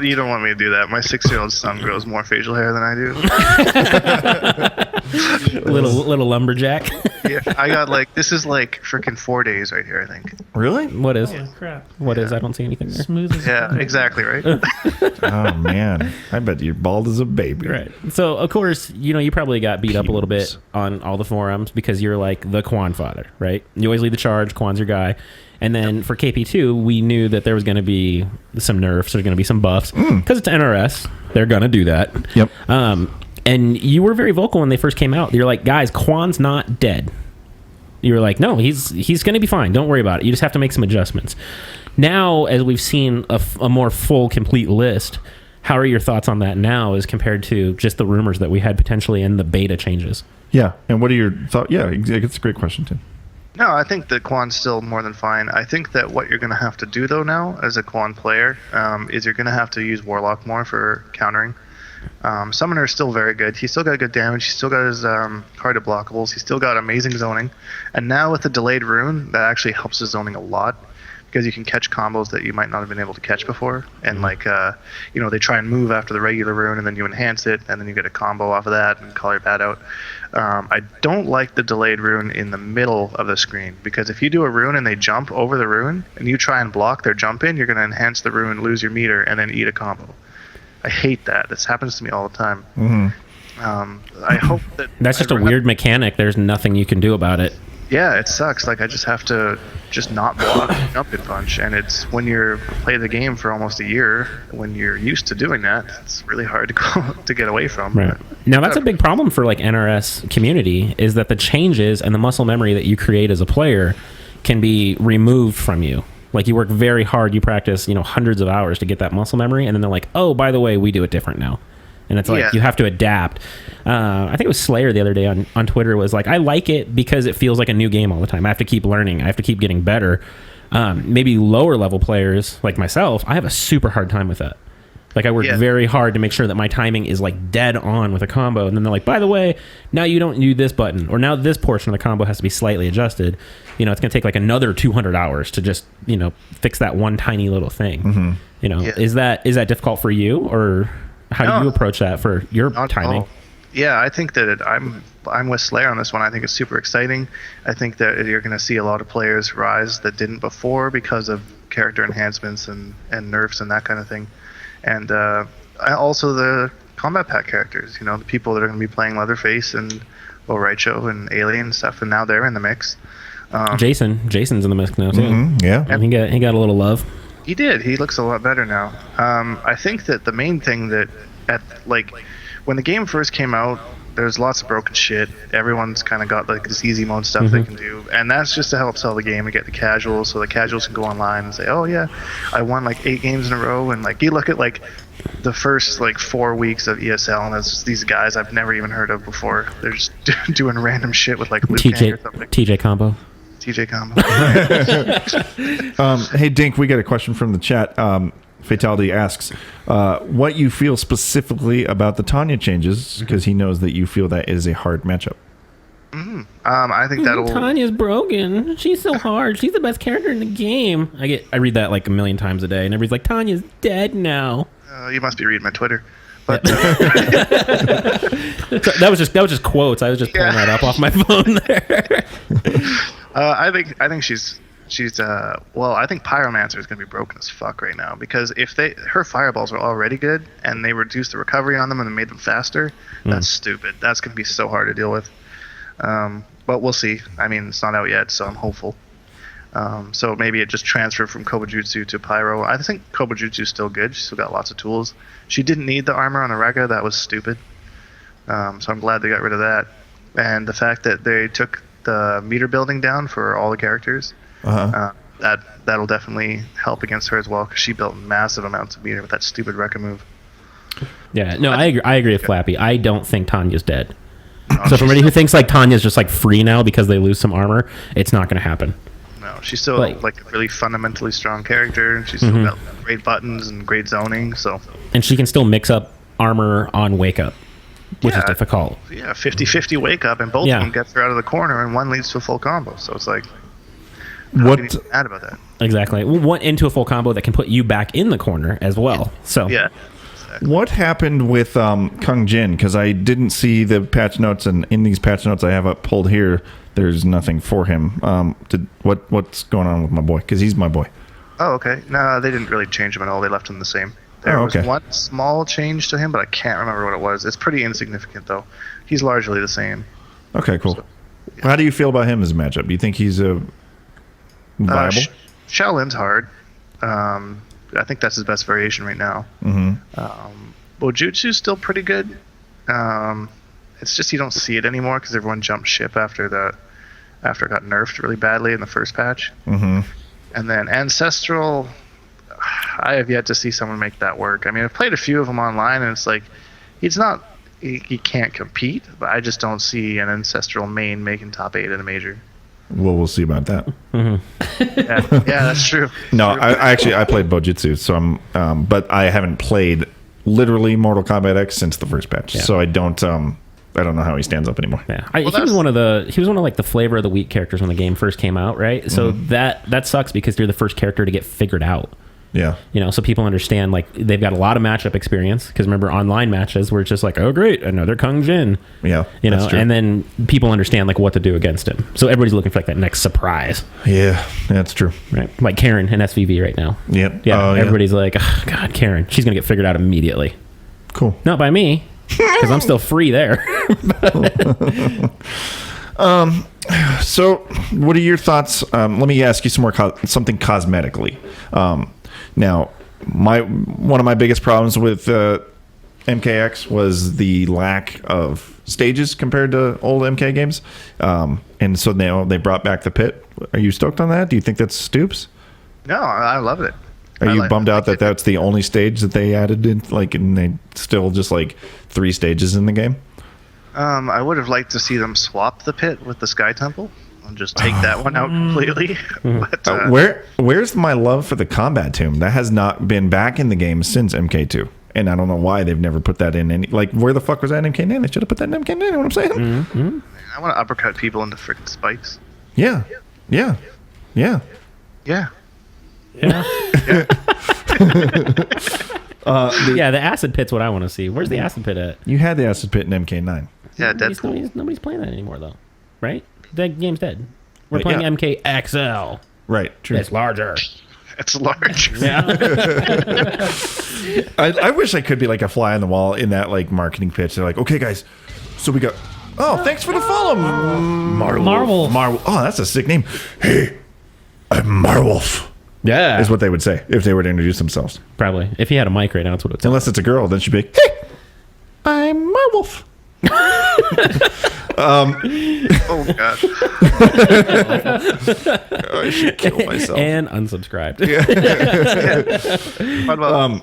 you don't want me to do that. My 6-year-old son grows more facial hair than I do. Little lumberjack. Yeah, I got like, this is like freaking 4 days right here, I think. Really? What is? Oh, crap. What is? I don't see anything there. Smooth as Yeah, exactly, right? Oh man, I bet you're bald as a baby. Right. So of course, you probably got beat up a little bit on all the forums because you're like the Quan father, right? You always lead the charge. Quan's your guy. And then for KP2, we knew that there was going to be some nerfs. There's going to be some buffs because it's NRS. They're going to do that. Yep. And you were very vocal when they first came out. You're like, guys, Quan's not dead. You were like, no, he's going to be fine. Don't worry about it. You just have to make some adjustments. Now, as we've seen a more full, complete list, how are your thoughts on that now as compared to just the rumors that we had potentially in the beta changes? Yeah. And what are your thoughts? Yeah, it's a great question, Tim. No, I think that Quan's still more than fine. I think that what you're going to have to do, though, now, as a Quan player, is you're going to have to use Warlock more for countering. Summoner is still very good. He's still got good damage. He's still got his hard blockables. He's still got amazing zoning. And now with the delayed rune, that actually helps his zoning a lot, because you can catch combos that you might not have been able to catch before. And they try and move after the regular rune, and then you enhance it, and then you get a combo off of that and call your bat out. I don't like the delayed rune in the middle of the screen, because if you do a rune and they jump over the rune and you try and block their jump in, you're going to enhance the rune, lose your meter, and then eat a combo. I hate that. This happens to me all the time. I hope that That's just a weird mechanic. There's nothing you can do about it. Yeah, it sucks. Like I just have to just not block up and punch, and it's when you're play the game for almost a year, when you're used to doing that, it's really hard to go to get away from. Right. Now that's a big problem for like NRS community, is that the changes and the muscle memory that you create as a player can be removed from you. Like you work very hard, you practice, hundreds of hours to get that muscle memory, and then they're like, oh, by the way, we do it different now. And it's like you have to adapt. I think it was Slayer the other day on Twitter was like, I like it because it feels like a new game all the time. I have to keep learning. I have to keep getting better. Maybe lower level players like myself, I have a super hard time with that. Like I work very hard to make sure that my timing is like dead on with a combo. And then they're like, by the way, now you don't do this button, or now this portion of the combo has to be slightly adjusted. It's going to take like another 200 hours to just, fix that one tiny little thing. Is that difficult for you, or how do you approach that for your timing? Yeah, I think that I'm with Slayer on this one. I think it's super exciting. I think that you're going to see a lot of players rise that didn't before because of character enhancements and nerfs and that kind of thing. And also the combat pack characters, the people that are going to be playing Leatherface and Raicho and Alien and stuff, and now they're in the mix. Jason's in the mix now too. Yeah, and he got a little love. He did. He looks a lot better now. I think that the main thing that when the game first came out, there's lots of broken shit. Everyone's kind of got like this easy mode stuff they can do, and that's just to help sell the game and get the casuals, so the casuals can go online and say, oh yeah, I won like 8 games in a row. And like you look at like the first like 4 weeks of ESL, and it's these guys I've never even heard of before. They're just doing random shit with like Liu Kang or something. TJ combo. Hey Dink, we got a question from the chat. Fatality asks what you feel specifically about the Tanya changes, because he knows that you feel that is a hard matchup. I think that'll. Tanya's broken. She's so hard. She's the best character in the game. I read that like a million times a day, and everybody's like, Tanya's dead now. You must be reading my Twitter. But that was just quotes. I was just pulling that up off my phone there. I think she's I think Pyromancer is going to be broken as fuck right now, because if her fireballs are already good and they reduced the recovery on them and they made them faster, that's stupid. That's going to be so hard to deal with. But we'll see. I mean, it's not out yet, so I'm hopeful. So maybe it just transferred from Kobujutsu to Pyro. I think Kobujutsu's still good. She's still got lots of tools. She didn't need the armor on the Rega. That was stupid. So I'm glad they got rid of that. And the fact that they took the meter building down for all the characters, that'll definitely help against her as well, because she built massive amounts of meter with that stupid Reka move. Yeah, no, I agree with Flappy. I don't think Tanya's dead. So for anybody who thinks like Tanya's just like free now because they lose some armor, it's not going to happen. No, she's still like a really fundamentally strong character, and she's still got great buttons and great zoning. So, and she can still mix up armor on wake up, which is difficult. Yeah, 50-50 wake up, and both of them gets her out of the corner, and one leads to a full combo. So it's like, what? Can you be mad about that? Exactly. One into a full combo that can put you back in the corner as well. So yeah. Exactly. What happened with Kung Jin? Because I didn't see the patch notes, and in these patch notes I have up pulled here, there's nothing for him. What's going on with my boy? Because he's my boy. Oh, okay. No, they didn't really change him at all. They left him the same. There was one small change to him, but I can't remember what it was. It's pretty insignificant, though. He's largely the same. Okay, cool. So, yeah. How do you feel about him as a matchup? Do you think he's viable? Shaolin's hard. I think that's his best variation right now. Bojutsu's still pretty good. It's just you don't see it anymore because everyone jumped ship after it got nerfed really badly in the first patch. And then Ancestral, I have yet to see someone make that work. I mean, I've played a few of them online, and it's like he can't compete, but I just don't see an Ancestral main making top 8 in a major. Well, we'll see about that. Yeah, that's true. I played Bojutsu, so I'm, but I haven't played literally Mortal Kombat X since the first patch, so I don't know how he stands up anymore. Yeah, he was one of like the flavor of the week characters when the game first came out, right? So that sucks because you're the first character to get figured out. Yeah, so people understand, like, they've got a lot of matchup experience, because remember online matches where it's just like, oh great, another Kung Jin. Yeah, that's true. And then people understand like what to do against him. So everybody's looking for like that next surprise. Yeah, that's true. Right, like Karen in SVV right now. Yep. Yeah, everybody's like, oh, God, Karen, she's gonna get figured out immediately. Cool. Not by me, because I'm still free there. So, what are your thoughts? Let me ask you some more something cosmetically. Now, one of my biggest problems with MKX was the lack of stages compared to old MK games, and so now they brought back the pit. Are you stoked on that? Do you think that's stoops? No, I love it. Are you bummed out that that's the only stage that they added in? Like, and they still just like 3 stages in the game? I would have liked to see them swap the pit with the Sky Temple and just take that one out completely. But, where's my love for the combat tomb? That has not been back in the game since MK2. And I don't know why they've never put that in any... Like, where the fuck was that in MK9? They should have put that in MK9, you know what I'm saying? Mm-hmm. I want to uppercut people into freaking spikes. Yeah. Yeah. Yeah. Yeah. Yeah. Yeah, the acid pit's what I want to see. Where's the acid pit at? You had the acid pit in MK9. Yeah, Nobody's playing that anymore, though. Right? That game's dead. We're But playing yeah. MKXL. Right. True. It's larger. It's large. Yeah. I wish I could be like a fly on the wall in that like marketing pitch. They're like, okay, guys, so we got... Oh, thanks for the follow. Marwolf. Oh, that's a sick name. Hey, I'm Marwolf. Yeah. Is what they would say if they were to introduce themselves. Probably. If he had a mic right now, that's what it would say. Unless it's a girl, then she'd be, hey, I'm Marwolf. Oh, God. I should kill myself. And unsubscribed. What about...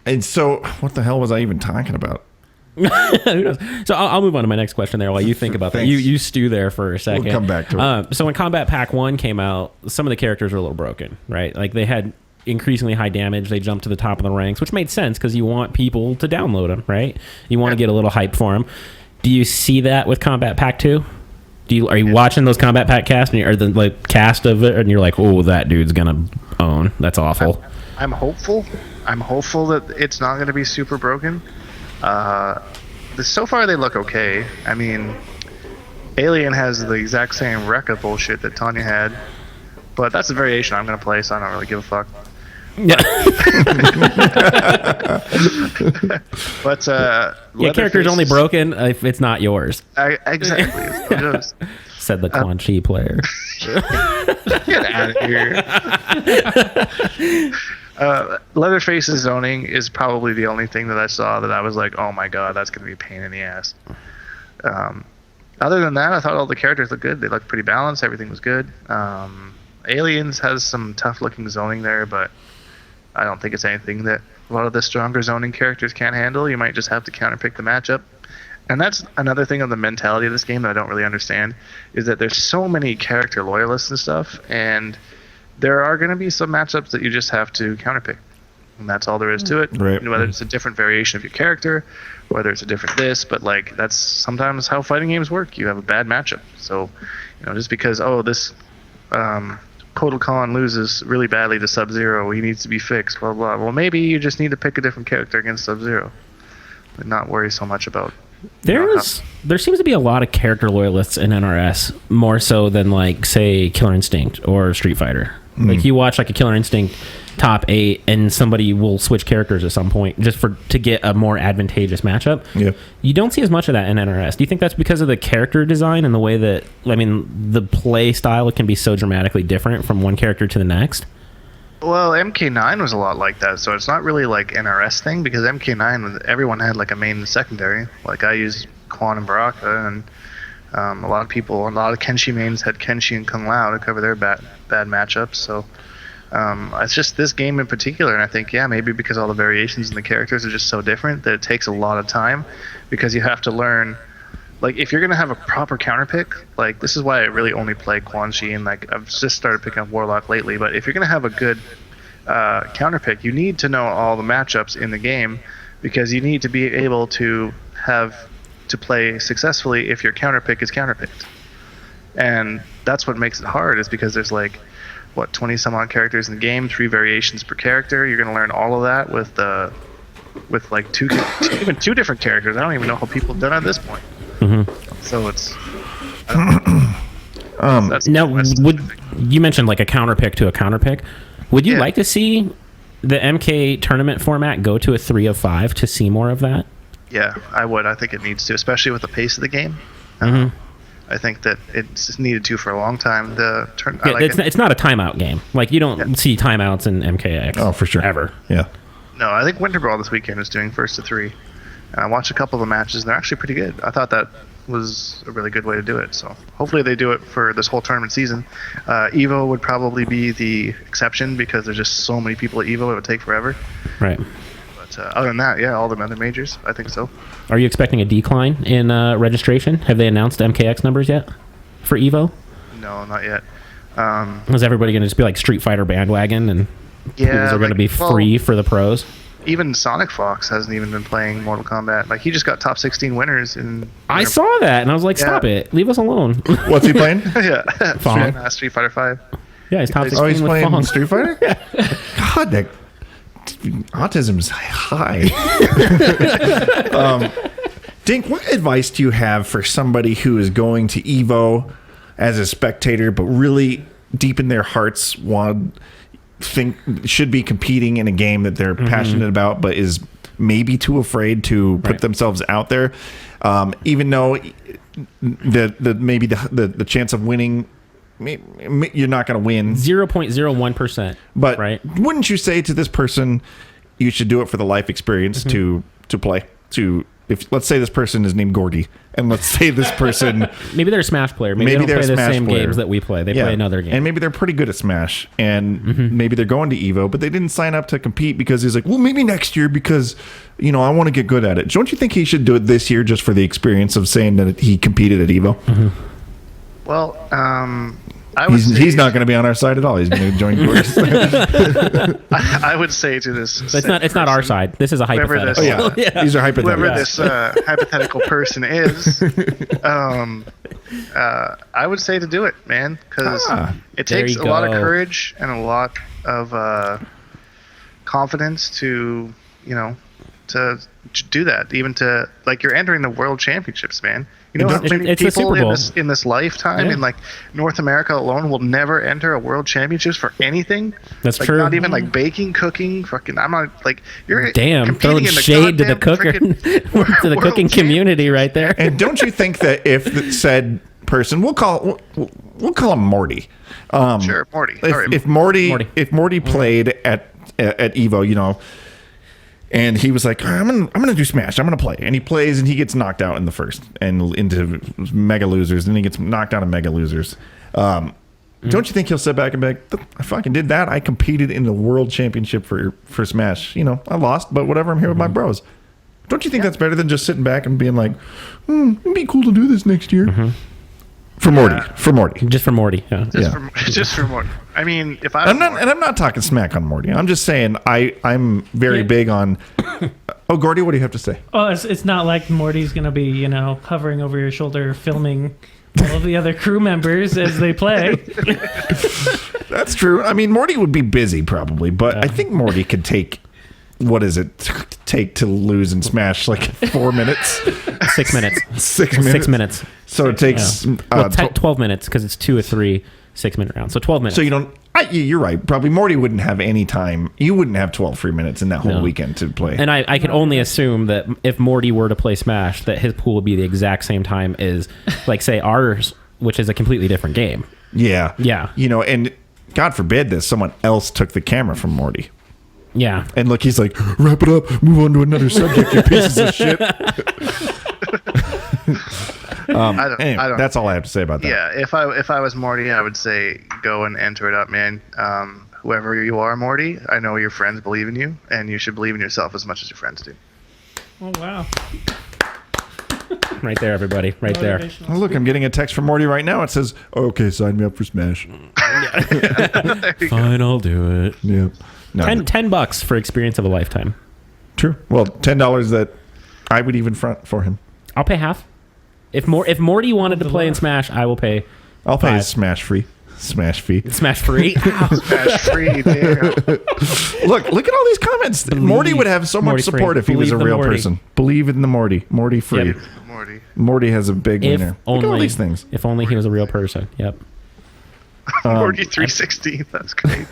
And so, what the hell was I even talking about? Who knows? So I'll move on to my next question there while you think about that. Thanks. You stew there for a second. We'll come back to it. So when Combat Pack 1 came out, some of the characters were a little broken, right? Like they had increasingly high damage. They jumped to the top of the ranks, which made sense because you want people to download them, right? You want to get a little hype for them. Do you see that with Combat Pack 2? Are you watching those Combat Pack casts or the like cast of it, and you're like, oh, that dude's gonna own. That's awful. I'm hopeful. I'm hopeful that it's not going to be super broken. So far, they look okay. I mean, Alien has the exact same Rekka bullshit that Tanya had, but that's a variation I'm going to play, so I don't really give a fuck. Yeah. But character's only broken if it's not yours. Exactly. That's what it is. Said the Quan Chi player. Get out of here. Leatherface's zoning is probably the only thing that I saw that I was like, oh my god, that's going to be a pain in the ass. Other than that, I thought all the characters looked good. They looked pretty balanced. Everything was good. Aliens has some tough looking zoning there, but I don't think it's anything that a lot of the stronger zoning characters can't handle. You might just have to counterpick the matchup. And that's another thing of the mentality of this game that I don't really understand, is that there's so many character loyalists and stuff, and there are going to be some matchups that you just have to counterpick. And that's all there is to it. Right. Whether it's a different variation of your character, whether it's a different this, but like that's sometimes how fighting games work. You have a bad matchup. So, just because, this Kotal Khan loses really badly to Sub-Zero, he needs to be fixed, blah, blah. Well, maybe you just need to pick a different character against Sub-Zero and not worry so much about... There seems to be a lot of character loyalists in NRS, more so than like say Killer Instinct or Street Fighter. Like you watch like a Killer Instinct top 8 and somebody will switch characters at some point just to get a more advantageous matchup. Yeah. You don't see as much of that in NRS. Do you think that's because of the character design and the way that the play style can be so dramatically different from one character to the next? Well, MK9 was a lot like that, so it's not really like NRS thing, because MK9, everyone had like a main and secondary. Like I used Quan and Baraka, and a lot of Kenshi mains had Kenshi and Kung Lao to cover their bad matchups. So it's just this game in particular, and I think, maybe because all the variations in the characters are just so different that it takes a lot of time, because you have to learn... Like, if you're going to have a proper counter pick, like, this is why I really only play Quan Chi, and, like, I've just started picking up Warlock lately, but if you're going to have a good counter pick, you need to know all the matchups in the game, because you need to be able to play successfully if your counter pick is counter picked. And that's what makes it hard, is because there's, like, 20 some odd characters in the game, 3 variations per character. You're going to learn all of that with like even two different characters. I don't even know how people have done it at this point. So it's you mentioned like a counter pick to a counter pick. Would you like to see the MK tournament format go to a 3 of 5 to see more of that? Yeah, I would. I think it needs to, especially with the pace of the game. I think that it's needed to for a long time. The turn. I Yeah, like it. it's not a timeout game. Like you don't see timeouts in MKX. Oh, for sure. Ever. Yeah. No, I think Winter Brawl this weekend is doing first to 3. And I watched a couple of the matches. And they're actually pretty good. I thought that was a really good way to do it. So hopefully they do it for this whole tournament season. Evo would probably be the exception because there's just so many people at Evo. It would take forever. Right. But other than that, yeah, all the other majors, I think so. Are you expecting a decline in registration? Have they announced MKX numbers yet for Evo? No, not yet. Is everybody going to just be like Street Fighter bandwagon and Yeah, are going to be free for the pros? Even Sonic Fox hasn't even been playing Mortal Kombat. Like, he just got top 16 winners in... I saw that and I was like, stop it. Leave us alone. What's he playing? Yeah. Fong. Street Fighter 5. Yeah, he's top 16 Oh, he's with playing Fong. Street Fighter? God, that autism's high. Dink, what advice do you have for somebody who is going to Evo as a spectator, but really deep in their hearts should be competing in a game that they're passionate about, but is maybe too afraid to put themselves out there, even though the chance of winning, you're not going to win 0.01%. but right? wouldn't you say to this person you should do it for the life experience to play? If let's say this person is named Gordy, and let's say this person Maybe they're a Smash player. Maybe they don't they're play a the Smash same player. games that we play. They play another game. and maybe they're pretty good at Smash, and maybe they're going to Evo, but they didn't sign up to compete because he's like, well, maybe next year because I want to get good at it. Don't you think he should do it this year just for the experience of saying that he competed at Evo? Well, I would say, He's not going to be on our side at all. He's going to join Gordy's. I would say to this... But it's not our side. This is a Whoever hypothetical. this- These are hypotheticals. Whoever this hypothetical person is, I would say to do it, man, because it there takes you a lot of go. courage and a lot of confidence to do that. Even to, like, you're entering the World Championships, man. You know how many It's the people Super Bowl. in this lifetime Yeah. in like North America alone will never enter a World Championships for anything. That's like, true. Not even like baking, cooking, fucking. I'm not like you're Damn, competing throwing in the shade to the goddamn cooker, frickin' to the World cooking community right there. And don't you think that if the said person, we'll call him Morty. Sure, Morty. If Morty. Morty played at Evo, and he was like, I'm gonna do Smash. I'm gonna play, and he plays, and he gets knocked out in the first, and into Mega Losers, and he gets knocked out of Mega Losers. Don't you think he'll sit back and be like, I fucking did that? I competed in the World Championship for Smash. I lost, but whatever. I'm here with my bros. Don't you think that's better than just sitting back and being like, it'd be cool to do this next year? For Morty. Just for Morty. Yeah. Just for Morty. I mean, if I was I'm not talking smack on Morty. I'm just saying I'm very big on. Oh, Gordy, what do you have to say? Oh, it's not like Morty's gonna be, hovering over your shoulder, filming all of the other crew members as they play. That's true. I mean, Morty would be busy probably, but I think Morty could take. What does it take to lose and Smash? Like 4 minutes? 6 minutes. 6 minutes. 6 minutes. So it takes. Well, 12 minutes because it's 2 or 3 6-minute rounds. So 12 minutes. So you don't. You're right. Probably Morty wouldn't have any time. You wouldn't have 12 free minutes in that whole weekend to play. And I can only assume that if Morty were to play Smash, that his pool would be the exact same time as, like, say, ours, which is a completely different game. Yeah. Yeah. And God forbid that someone else took the camera from Morty. Yeah. And look, he's like, wrap it up, move on to another subject, you pieces of shit. Anyway, I don't. that's all I have to say about that. Yeah, if I was Morty, I would say go and enter it up, man. Whoever you are, Morty, I know your friends believe in you, and you should believe in yourself as much as your friends do. Oh wow! Right there, everybody. Right there. Motivational Oh, look, I'm getting a text from Morty right now. It says, okay, sign me up for Smash. Fine, I'll do it. Yeah. No, $10 for experience of a lifetime. true. Well, $10 that I would even front for him. I'll pay half. If Morty wanted to play in Smash, I will pay. I'll pay 5. Smash fee. Smash free. Smash free, damn. Look at all these comments. Morty would have so much Morty support free. if he was a Believe the real Morty. person. Believe in the Morty. Morty free. Yep. Morty. Morty has a big If winner. only, Look at all these things. If only he was a real person. Yep. Morty 316. That's great.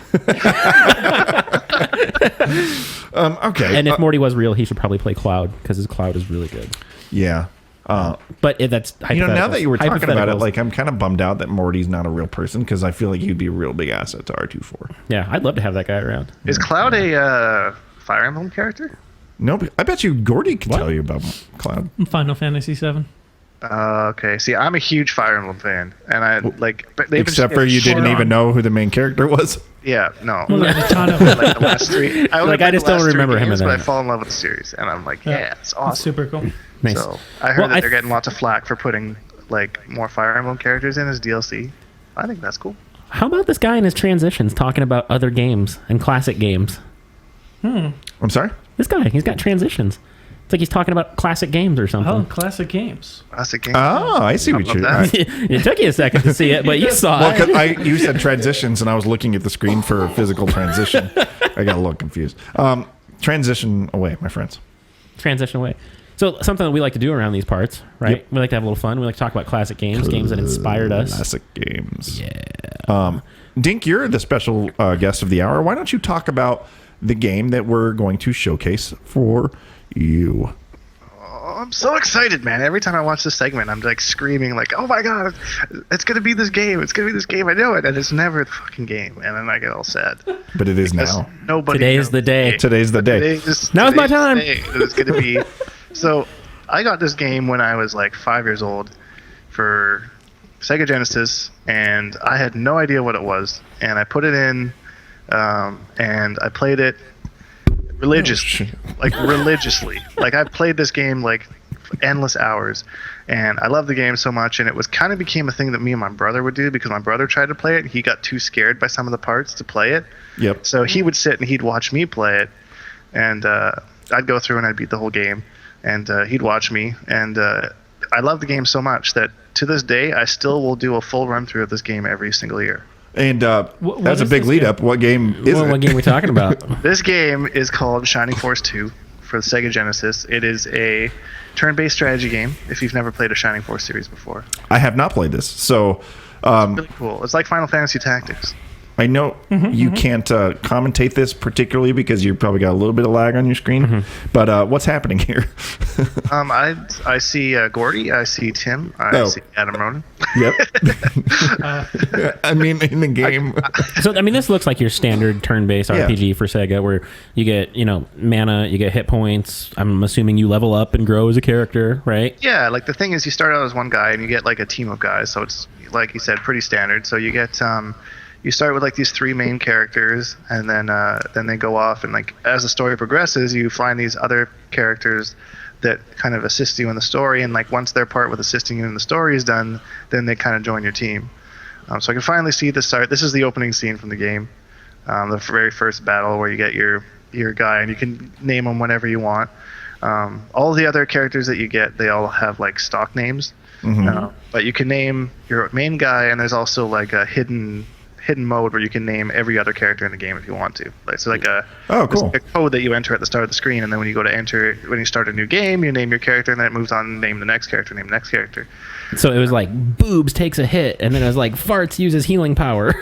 Okay. And if Morty was real, he should probably play Cloud because his Cloud is really good. Yeah. But that's Now that you were talking about it, hypotheticals. like I'm kind of bummed out that Morty's not a real person because I feel like he'd be a real big asset to R24. Yeah, I'd love to have that guy around. Is Cloud a Fire Emblem character? No, I bet you Gordy could tell you about Cloud. Final Fantasy VII. Okay. See, I'm a huge Fire Emblem fan, and I like. But they've Except been for you didn't on. even know who the main character was. Yeah, no. Well, there's a ton of Like the last three. I only Like, I played just the don't last three remember him in games, but I that. fall in love with the series, and I'm like, yeah, it's awesome. Super cool. Nice. So I heard Well, that they're getting lots of flack for putting like more Fire Emblem characters in as DLC. I think that's cool. How about this guy in his transitions talking about other games and classic games? I'm sorry? This guy, he's got transitions. It's like he's talking about classic games or Oh, something. classic games. Classic game. Oh, I see what love you're that. It took you a second to see it, but you saw Well, it. 'cause you said transitions, and I was looking at the screen for physical transition. I got a little confused. Transition away, my friends. Transition away. So something that we like to do around these parts, right? Yep. We like to have a little fun. We like to talk about classic games, games that inspired us. Classic games. Yeah. Dink, you're the special guest of the hour. Why don't you talk about the game that we're going to showcase for you? Oh, I'm so excited, man. Every time I watch this segment, I'm like screaming, like, "Oh my god, it's gonna be this game! It's gonna be this game! I know it!" And it's never the fucking game, and then I get all sad. But it is Because now. Nobody. Today's knows the day. Today's the day. Now's my time. It's gonna be. So, I got this game when I was like 5 years old for Sega Genesis, and I had no idea what it was, and I put it in, and I played it religiously, like I played this game like endless hours, and I loved the game so much, and it was kind of became a thing that me and my brother would do because my brother tried to play it, and he got too scared by some of the parts to play it. Yep. So he would sit and he'd watch me play it, and I'd go through and I'd beat the whole game, and he'd watch me, and I love the game so much that to this day I still will do a full run through of this game every single year. And What that's a is big this lead game? up. What game is it? What game are we talking about? This game is called Shining Force 2 for the Sega Genesis. It is a turn-based strategy game if you've never played a Shining Force series before. I have not played this. So Really cool. It's like Final Fantasy Tactics. I know you can't commentate this particularly because you probably got a little bit of lag on your screen. But what's happening here? I see Gordy. I see Tim. I see Adam Ronan. Yep. I mean, in the game. So I mean, this looks like your standard turn-based Yeah. RPG for Sega, where you get mana, you get hit points. I'm assuming you level up and grow as a character, right? Yeah, like the thing is, you start out as one guy and you get like a team of guys. So it's like you said, pretty standard. So you get you start with like these three main characters, and then they go off, and like as the story progresses, you find these other characters that kind of assist you in the story, and like once their part with assisting you in the story is done, then they kind of join your team. So I can finally see the start. This is the opening scene from the game, the very first battle where you get your guy, and you can name him whenever you want. All the other characters that you get, they all have like stock names, but you can name your main guy, and there's also like a hidden mode where you can name every other character in the game if you want to. Like so, like a cool. a code that you enter at the start of the screen, and then when you go to enter, when you start a new game, you name your character, and then it moves on, name the next character, name the next character. So it was like boobs takes a hit, and then it was like farts uses healing power.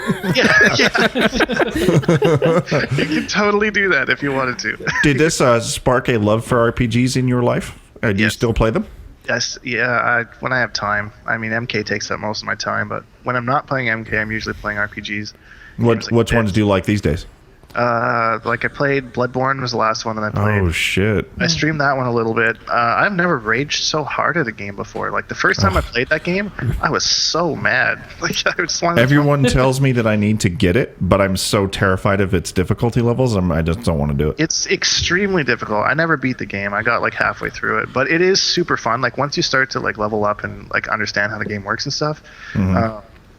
You can totally do that if you wanted to. Did this spark a love for RPGs in your life? Do you Yes. still play them? Yes, yeah. When I have time, I mean, MK takes up most of my time, but when I'm not playing MK, I'm usually playing RPGs. Which ones do you like these days? Like I played Bloodborne was the last one that I played. Oh shit! I streamed that one a little bit. I've never raged so hard at a game before. Like the first time I played that game, I was so mad. Like I just wanted Everyone tells me that I need to get it, but I'm so terrified of its difficulty levels. I just don't want to do it. It's extremely difficult. I never beat the game. I got like halfway through it, but it is super fun. Like once you start to like level up and like understand how the game works and stuff,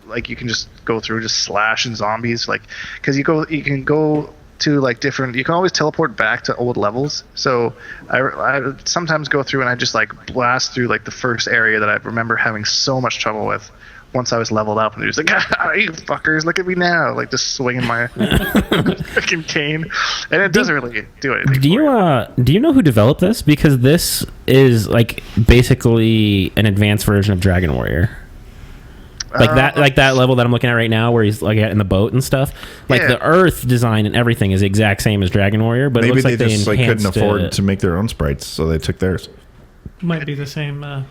like you can just go through just slash and zombies, like because you can go to like different. You can always teleport back to old levels. So I sometimes go through and I just like blast through like the first area that I remember having so much trouble with. Once I was leveled up, and they're just like, ah, you fuckers, look at me now, like just swinging my fucking cane, and it doesn't really do anything. Do you know who developed this? Because this is like basically an advanced version of Dragon Warrior. Like that level that I'm looking at right now, where he's like in the boat and stuff. Like the Earth design and everything is the exact same as Dragon Warrior, but Maybe it looks they like just they couldn't enhanced afford it. to make their own sprites, so they took theirs. Might be the same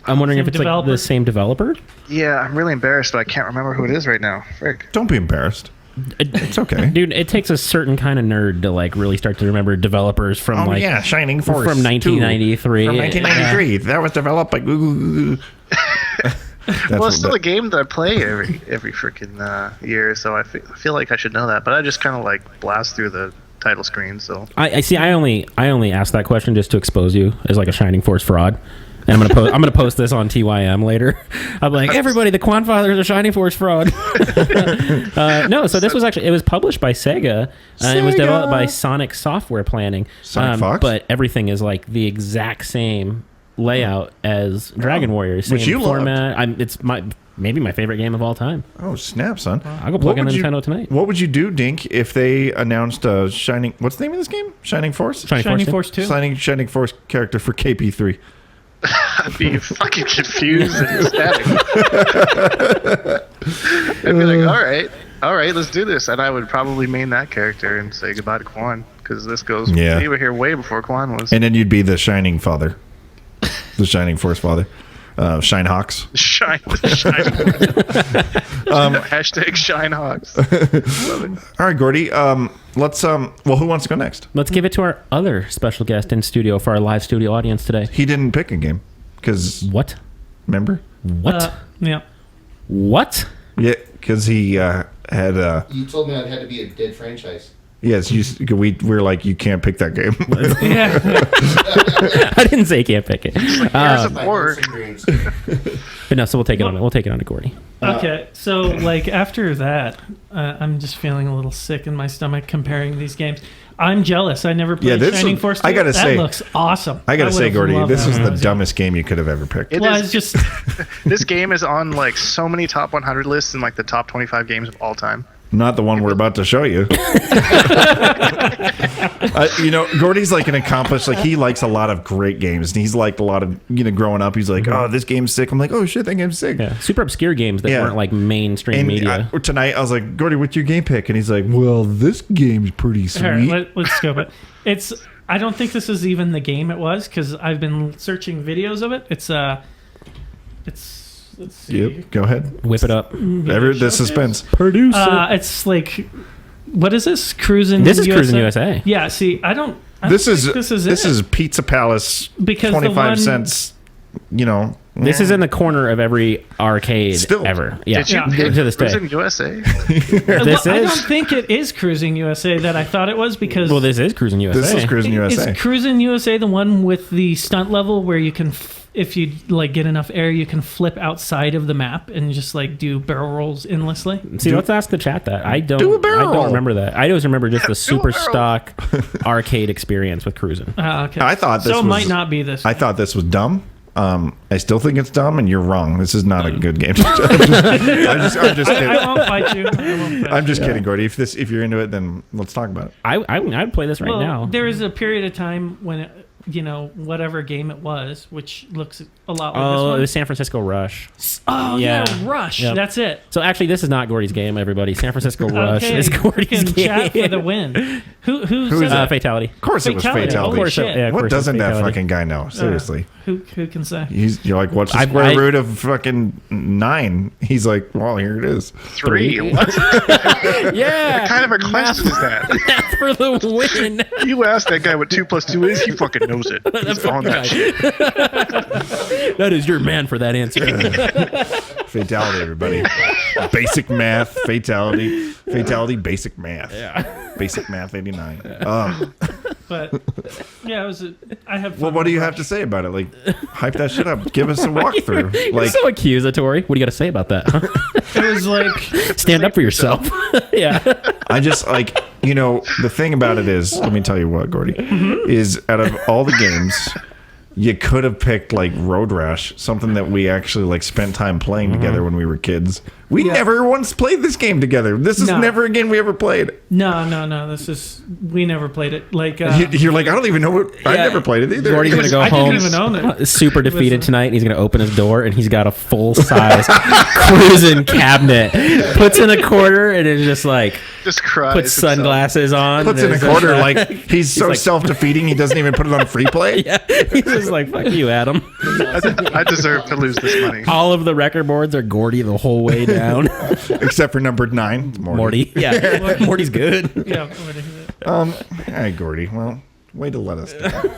I'm wondering if it's like developer? the same developer. Yeah, I'm really embarrassed, but I can't remember who it is right now. Frick. Don't be embarrassed. It's okay. Dude, it takes a certain kind of nerd to like really start to remember developers from Shining Force from 1993. From 1993. That was developed by Google. Well, it's still a game that I play every freaking year, so I feel like I should know that. But I just kind of like blast through the title screen. So I see. I only asked that question just to expose you as like a Shining Force fraud. And I'm gonna post this on TYM later. I'm like, everybody, the Quan Father is a Shining Force fraud. No, so this was actually, it was published by Sega. And it was developed by Sonic Software Planning. Sonic Fox? But everything is like the exact same layout as Dragon Warrior. Same Which you format. It's maybe my favorite game of all time. Oh, snap, son. I'll go plug in the Nintendo tonight. What would you do, Dink, if they announced a Shining... What's the name of this game? Shining Force? Shining Force 2. Shining Force character for KP3. I'd be fucking confused and ecstatic. I'd be like, all right, let's do this. And I would probably main that character and say goodbye to Quan, because this goes, we were here way before Quan was. And then you'd be the Shining Father. The Shining Force Father. Shine Hawks. Shine. Hashtag Shine Hawks. All right, Gordy. Let's who wants to go next? Let's give it to our other special guest in studio for our live studio audience today. He didn't pick a game because What? remember? What? Yeah. What? Yeah, because he had You told me it had to be a dead franchise. yes. We're like, you can't pick that game. Yeah. I didn't say you can't pick it. Here's a My board. hopes and dreams. But no, so we'll take it on. We'll take it on to Gordy. Okay, so like after that, I'm just feeling a little sick in my stomach comparing these games. I'm jealous. I never played this Shining was- Force 2. I gotta say- that looks awesome. I gotta say, would've Gordy, loved this that is when I the was dumbest game you could have ever picked. It young. Well, is- it's just This game is on like so many top 100 lists and like the top 25 games of all time. Not the one we're about to show you. Gordy's like an accomplished, like he likes a lot of great games. And he's liked a lot of, growing up, he's like, oh, this game's sick. I'm like, oh shit, that game's sick. Yeah, super obscure games that Yeah. weren't like mainstream And media. tonight I was like, Gordy, what's your game pick? And he's like, well, this game's pretty sweet. all right, let's scope it. I don't think this is even the game it was because I've been searching videos of it. It's let's see. Yep, go ahead. Whip it up. The suspense. Producer. It's like, what is this? Cruising. This is Cruising USA. Yeah. See, I don't This think is this is it. Pizza Palace, Because the 25 one- cents. This is in the corner of every arcade Still. ever. Yeah, Did you Yeah. pick to this day. Cruising USA? This I is don't think it is Cruising USA that I thought it was because well, this is Cruising USA. This is Cruising USA. Is Cruising USA the one with the stunt level where you can, if you like get enough air, you can flip outside of the map and just like do barrel rolls endlessly? See, let's ask the chat that. I don't. Do a barrel I don't roll. remember that. I always remember just the super barrel. stock arcade experience with Cruising. Okay. I thought this so. It was- might not be this. I thought this was dumb. I still think it's dumb, and you're wrong. This is not a good game. I'm just kidding. I won't fight you. I won't fight I'm just kidding, Gordy. If you're into it, then let's talk about it. I would play this right well, now. there was a period of time when whatever game it was, which looks a lot like Oh, this it one. was San Francisco Rush. Oh yeah. Rush. Yep. That's it. So actually, this is not Gordy's game, everybody. San Francisco Rush Okay, is Gordy's freaking game. chat for the win. Who is said that? Fatality. Of course, it was Fatality. fatality. Holy course, shit. yeah, of What course it's doesn't that Fatality. fucking guy know? Seriously, Who can say? you're like, what's the I- square I- root of fucking 9? He's like, well, here it is. 3. What Yeah. kind of a question is that? Math for the win. You asked that guy what 2 + 2 is, he fucking knows it. He's on that shit. That is your man for that answer. Fatality, everybody. Basic math, fatality, basic math. Yeah. Basic math 89. But yeah, it was. I have. Well, fun what do with you Rush. have to say about it? Like, hype that shit up. Give us a walkthrough. You're Like, so accusatory. What do you got to say about that? It was like Stand up for yourself. Yeah. I just like, the thing about it is, let me tell you what, Gordy, is out of all the games, you could have picked like Road Rash, something that we actually like spent time playing together when we were kids. We never once played this game together. This is No. never a game we ever played. no. This is we never played it. Like You're like, I don't even know what. I never played it either. Gordy's gonna go I home didn't even own it. super defeated Listen. tonight, and he's gonna open his door, and he's got a full size cruising cabinet. Puts in a quarter, and it's just like, Just cries. Puts himself. sunglasses on. Puts in a and quarter is like he's so like- self-defeating he doesn't even put it on free play. Yeah, he's just like, fuck you, Adam. I deserve to lose this money. All of the record boards are Gordy the whole way down. Except for number 9, Morty. Yeah, Morty's good. Yeah. All right, Gordy. Well, way to let us down.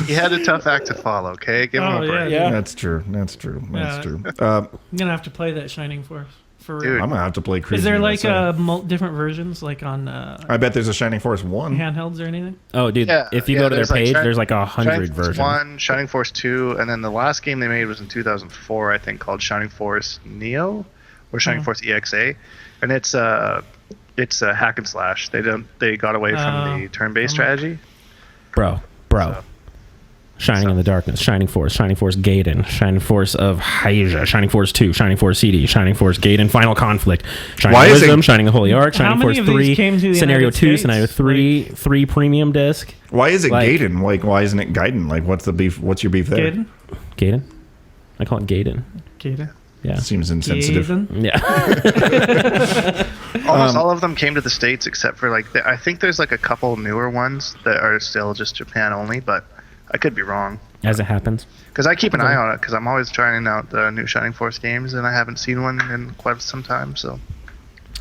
He had a tough act to follow. Okay, give him Oh, a yeah, break. Yeah. That's true. That's true. That's Yeah. true. I'm gonna have to play that Shining Force for real. Dude. I'm gonna have to play Cruising Is there like USA. different versions, like on I bet there's a Shining Force 1. handhelds or anything? Oh, dude, Yeah, if you yeah, go to their there's, like, page, Shining- there's like 100 Shining Force versions. 1, Shining Force 2, and then the last game they made was in 2004, I think, called Shining Force Neo or Shining Force EXA, and it's a hack and slash. They got away from the turn-based strategy. Bro. Shining in the Darkness, Shining Force Gaiden, Shining Force of Hyja, Shining Force 2, Shining Force CD, Shining Force Gaiden, Final Conflict, Shining Why is Wisdom, it- Shining the Holy Ark, How Shining many Force of these 3, came to the Scenario United 2, States? Scenario 3 premium disc. Why is it Like- Gaiden? Like, why isn't it Gaiden? Like, what's the beef? What's your beef there? Gaiden? Gaiden? I call it Gaiden. Gaiden? Yeah. Seems insensitive. Gaiden? Yeah. Almost all of them came to the States except for I think there's like a couple newer ones that are still just Japan only, but I could be wrong. As it happens. Because I keep an eye on it, because I'm always trying out the new Shining Force games, and I haven't seen one in quite some time. So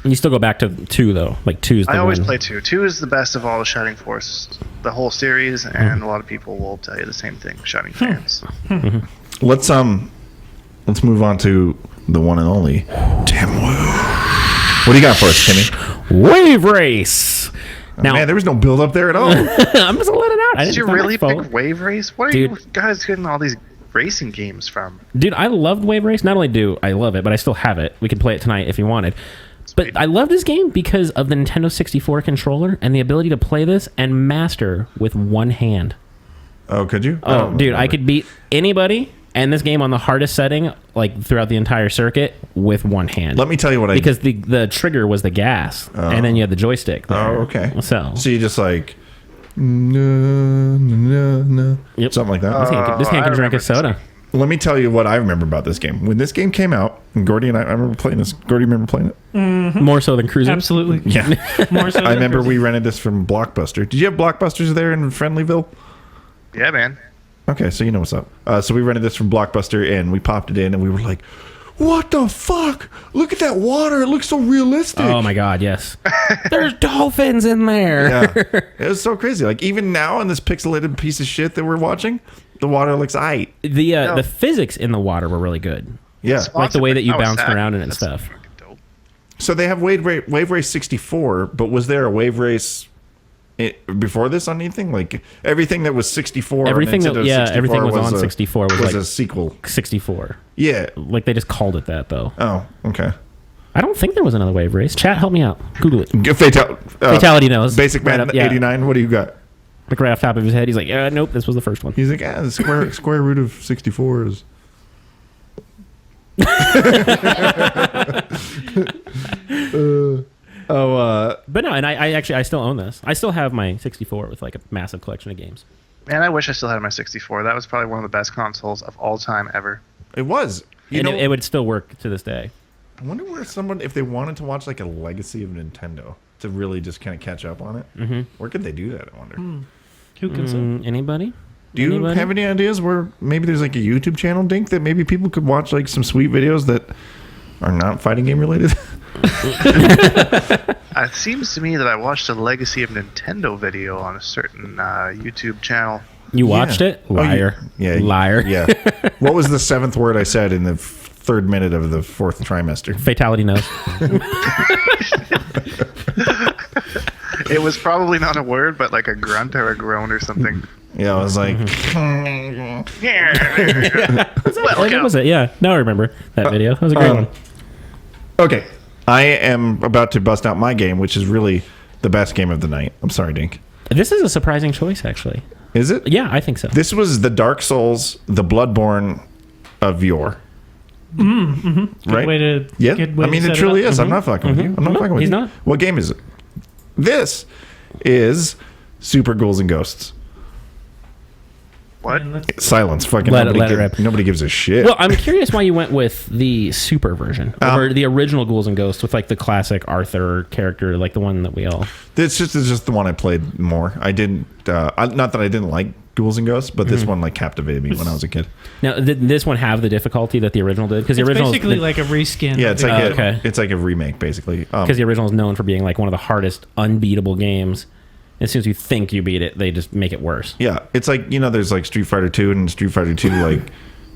You still go back to 2, though. Like, 2's the I always one. play 2. 2 is the best of all the Shining Force, the whole series, and a lot of people will tell you the same thing. Shining fans. Let's move on to the one and only Tim Wu. What do you got for us, Timmy? Wave Race! Now, Man, there was no build up there at all. I'm just going to let it out. Did you really pick Wave Race? What are Dude. you guys getting all these racing games from? Dude, I loved Wave Race. Not only do I love it, but I still have it. We can play it tonight if you wanted. But I love this game because of the Nintendo 64 controller and the ability to play this and master with one hand. Oh, could you? Oh, dude, I could beat anybody and this game on the hardest setting, like throughout the entire circuit, with one hand. Let me tell you what Because the trigger was the gas, and then you had the joystick there. Oh, okay. So you just like, no, Yep. something like that. this hand I can drink remember a soda. Let me tell you what I remember about this game. When this game came out, and Gordy and I remember playing this. Gordy, remember playing it? More so than cruising. Absolutely. Yeah. More so I remember we rented this from Blockbuster. Did you have Blockbusters there in Friendlyville? Yeah, man. Okay, so you know what's up. So we rented this from Blockbuster, and we popped it in, and we were like, what the fuck? Look at that water. It looks so realistic. Oh my god, yes. There's dolphins in there. Yeah. It was so crazy. Like, even now in this pixelated piece of shit that we're watching, the water looks aight. The physics in the water were really good. Yeah. Like the way that you Oh, it's bounced sad. around in it and That's stuff. fucking dope. So they have Wave Race 64, but was there a Wave Race before this on anything? Like, everything that was 64 Everything on that- Nintendo yeah, 64 everything was on 64 was like- a sequel. 64. Yeah. Like they just called it that though. Oh, okay. I don't think there was another wave race. Chat, help me out. Google it. Fatality knows. Basic Right Man up- yeah. 89. What do you got? Like right off the top of his head, he's like, nope, this was the first one. He's like, the square root of 64 is. But no, and I still own this. I still have my 64 with like a massive collection of games. Man, I wish I still had my 64. That was probably one of the best consoles of all time ever. It was. You And know, it would still work to this day. I wonder where someone, if they wanted to watch like a legacy of Nintendo to really just kind of catch up on it, where could they do that? I wonder. Who can say? Anybody? Do you Anybody? have any ideas where maybe there's like a YouTube channel, Dink, that maybe people could watch like some sweet videos that are not fighting game related? It seems to me that I watched a Legacy of Nintendo video on a certain YouTube channel. You watched it? Oh, Liar. Liar. Yeah. What was the 7th word I said in the 3rd minute of the 4th trimester? Fatality knows. It was probably not a word, but like a grunt or a groan or something. Yeah, I was like, What was it? Yeah. Now I remember that video. That was a great one. okay. I am about to bust out my game, which is really the best game of the night. I'm sorry, Dink. This is a surprising choice, actually. Is it? Yeah, I think so. This was the Dark Souls, the Bloodborne of yore. Right? Way to, Yeah. good way I mean, to it set truly up. is. I'm not fucking with you. I'm not No, fucking with he's you. not. What game is it? This is Super Ghouls and Ghosts. What? Silence. Fucking Let it nobody, rip. nobody gives a shit. Well, I'm curious why you went with the super version over the original Ghouls and Ghosts with like the classic Arthur character, like the one that we all. It's just the one I played more. I didn't. Not that I didn't like Ghouls and Ghosts, but this one like captivated me when I was a kid. Now, did this one have the difficulty that the original did? Because the It's original basically like a reskin. Yeah, it's like okay. it's like a remake basically. because the original is known for being like one of the hardest unbeatable games. As soon as you think you beat it, they just make it worse. Yeah, it's like there's like Street Fighter 2 and Street Fighter 2 like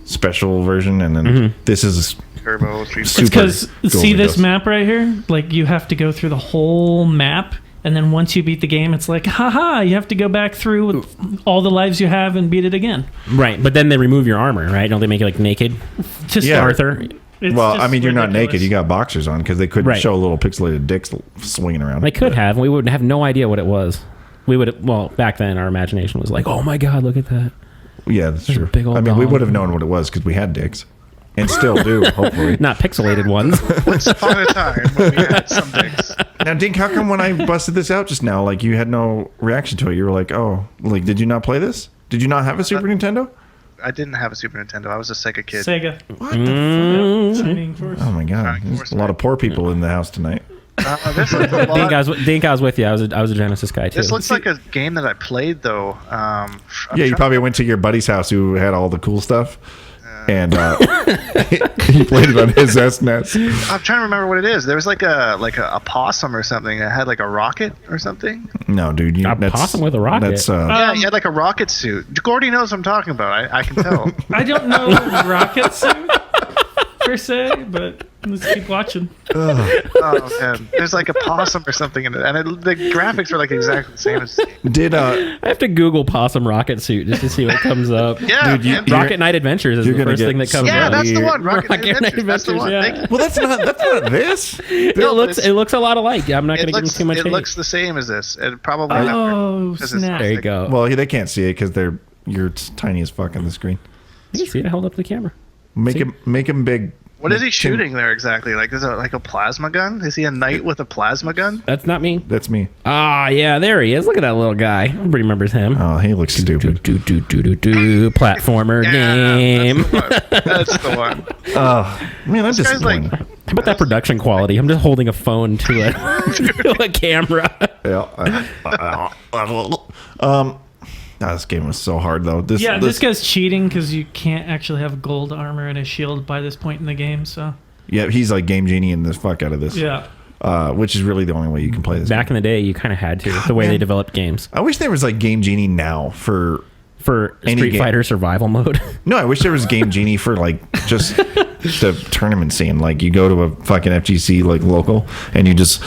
special version, and then this is Turbo Street Super It's because Ghouls see and this Ghosts. map right here. Like you have to go through the whole map, and then once you beat the game, it's like, haha, you have to go back through with all the lives you have and beat it again. Right, but then they remove your armor, right? Don't they make you like naked? Just Yeah. Arthur. it's well, just I mean, you're not ridiculous. naked. You got boxers on because they couldn't Right. show little pixelated dicks swinging around. They could have. We would have no idea what it was. We would. Well, back then, our imagination was like, "Oh my god, look at that!" Yeah, that's There's a true. big old I mean, we dong. would have known what it was because we had dicks, and still do. Hopefully. Not pixelated ones. Once upon a time when we had some dicks. Now, Dink, how come when I busted this out just now, like you had no reaction to it? You were like, "Oh, like did you not play this? Did you not have a Super Nintendo?" I didn't have a Super Nintendo. I was a Sega kid. Sega. What the Shining Force. Oh my god, Shining there's Force, a lot of poor people in the house tonight. This looks a Dink, lot. I was with you. I was a Genesis guy too. This looks like a game that I played though. I'm Yeah, you trying- probably went to your buddy's house who had all the cool stuff, and he played it on his SNES. I'm trying to remember what it is. There was like a possum or something that had like a rocket or something. No, dude, A possum with a rocket? That's Yeah, he had like a rocket suit. Gordy knows what I'm talking about. I can tell. I don't know rocket suit per se, but let's keep watching. Oh man, there's like a possum or something in it, and the graphics are like exactly the same as. did I have to Google possum rocket suit just to see what comes up. Yeah, Dude, you- man. you're- Rocket Knight Adventures is you're the gonna first get thing that comes yeah, up. that's the weird. one. Rocket Rocket Knight Adventures. That's the one. yeah. Thank you. well, that's not this. It No, looks it's- it looks a lot alike. I'm not going to give him looks, too much it hate. looks the same as this. It probably. Oh, because it's snap. There you go. Well, they can't see it because you're tiny as fuck on the screen. You see it? I held up the camera. Make See? him big. What is he Tim- shooting there exactly? Like, is it like a plasma gun? Is he a knight with a plasma gun? That's not me. That's me. Ah, yeah, there he is. Look at that little guy. Everybody remembers him. Oh, he looks stupid. Platformer game. That's the one. Man, I'm This guy's like, disappointed. How about that production quality? I'm just holding a phone to a camera. This game was so hard though. This guy's cheating because you can't actually have gold armor and a shield by this point in the game. So Yeah, he's like game genie in the fuck out of this. yeah, Which is really the only way you can play this. Back in the day, you kind of had to. The way man. they developed games I wish there was like game genie now for. for Any Street game. Fighter survival mode. No, I wish there was game genie for like just the tournament scene. Like you go to a fucking FGC like local and you just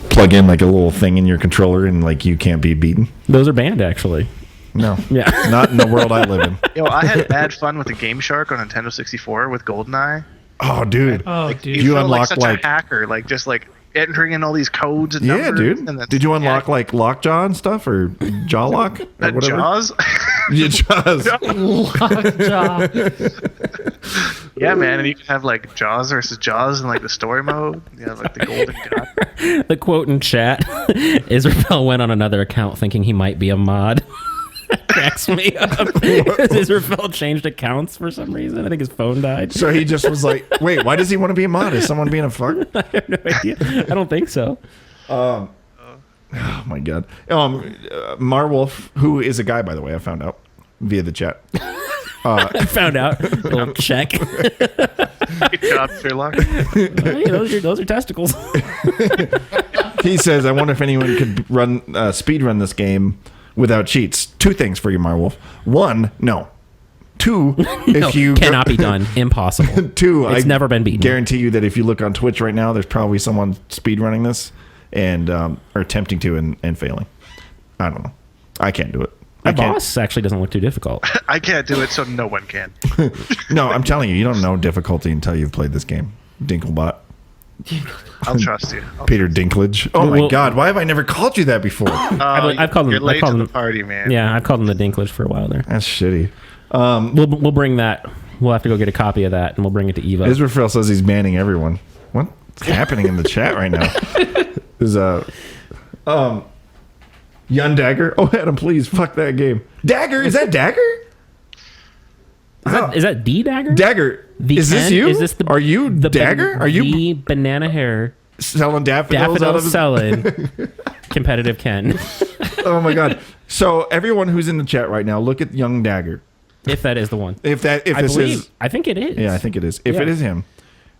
plug in like a little thing in your controller and like you can't be beaten. Those are banned, actually. No. Yeah. Not in the world I live in. yo, I had bad fun with the Game Shark on Nintendo 64 with GoldenEye. Oh, dude. oh You dude, You felt unlock, like such like- a hacker, like just like entering in all these codes and Yeah, numbers. dude. And that's- Did you unlock yeah, like lockjaw and stuff or jaw lock or whatever? Jaws? Yeah, jaws. Lockjaw. Yeah, man, and you can have like Jaws versus Jaws in like the story mode. You have like the golden gun. The quote in chat: Israel went on another account thinking he might be a mod. Cracks me up. Israel changed accounts for some reason. I think his phone died. So he just was like, wait, why does he want to be a mod? Is someone being a fuck? I have no idea. I don't think so. Oh my god. Marwolf, who is a guy by the way, I found out via the chat. I found out. A little check. Good job, Sherlock. Hey, those are testicles. He says, I wonder if anyone could run speed run this game without cheats. Two things for you, Marwolf. One, no. Two, if you cannot be done. Impossible. Two, It's never been beaten. Guarantee you that if you look on Twitch right now, there's probably someone speed running this and or attempting to and failing. I don't know. I can't do it. My I can't. boss actually doesn't look too difficult. I can't do it, so no one can. No, I'm telling you, you don't know difficulty until you've played this game. Dinklebot. I'll trust you. Peter Dinklage. Oh my Well- God, why have I never called you that before? I've called him- You're I've late called to the him- party, man. Yeah, I've called him the Dinklage for a while there. That's shitty. We'll bring that. We'll have to go get a copy of that, and we'll bring it to Eva. Israel says he's banning everyone. What's happening in the chat right now? There's Yun Dagger. Oh, Adam, please, fuck that game. Dagger? Is that Dagger? Is that D Dagger? Dagger. The Is this Ken? you? Is this the Are you Dagger? Are you the banana hair selling daffodils out daffodil of his... selling competitive Ken? Oh my god. So everyone who's in the chat right now, look at young Dagger. If that is the one. If I this believe. is... I think it is. Yeah, I think it is. If Yeah. it is him,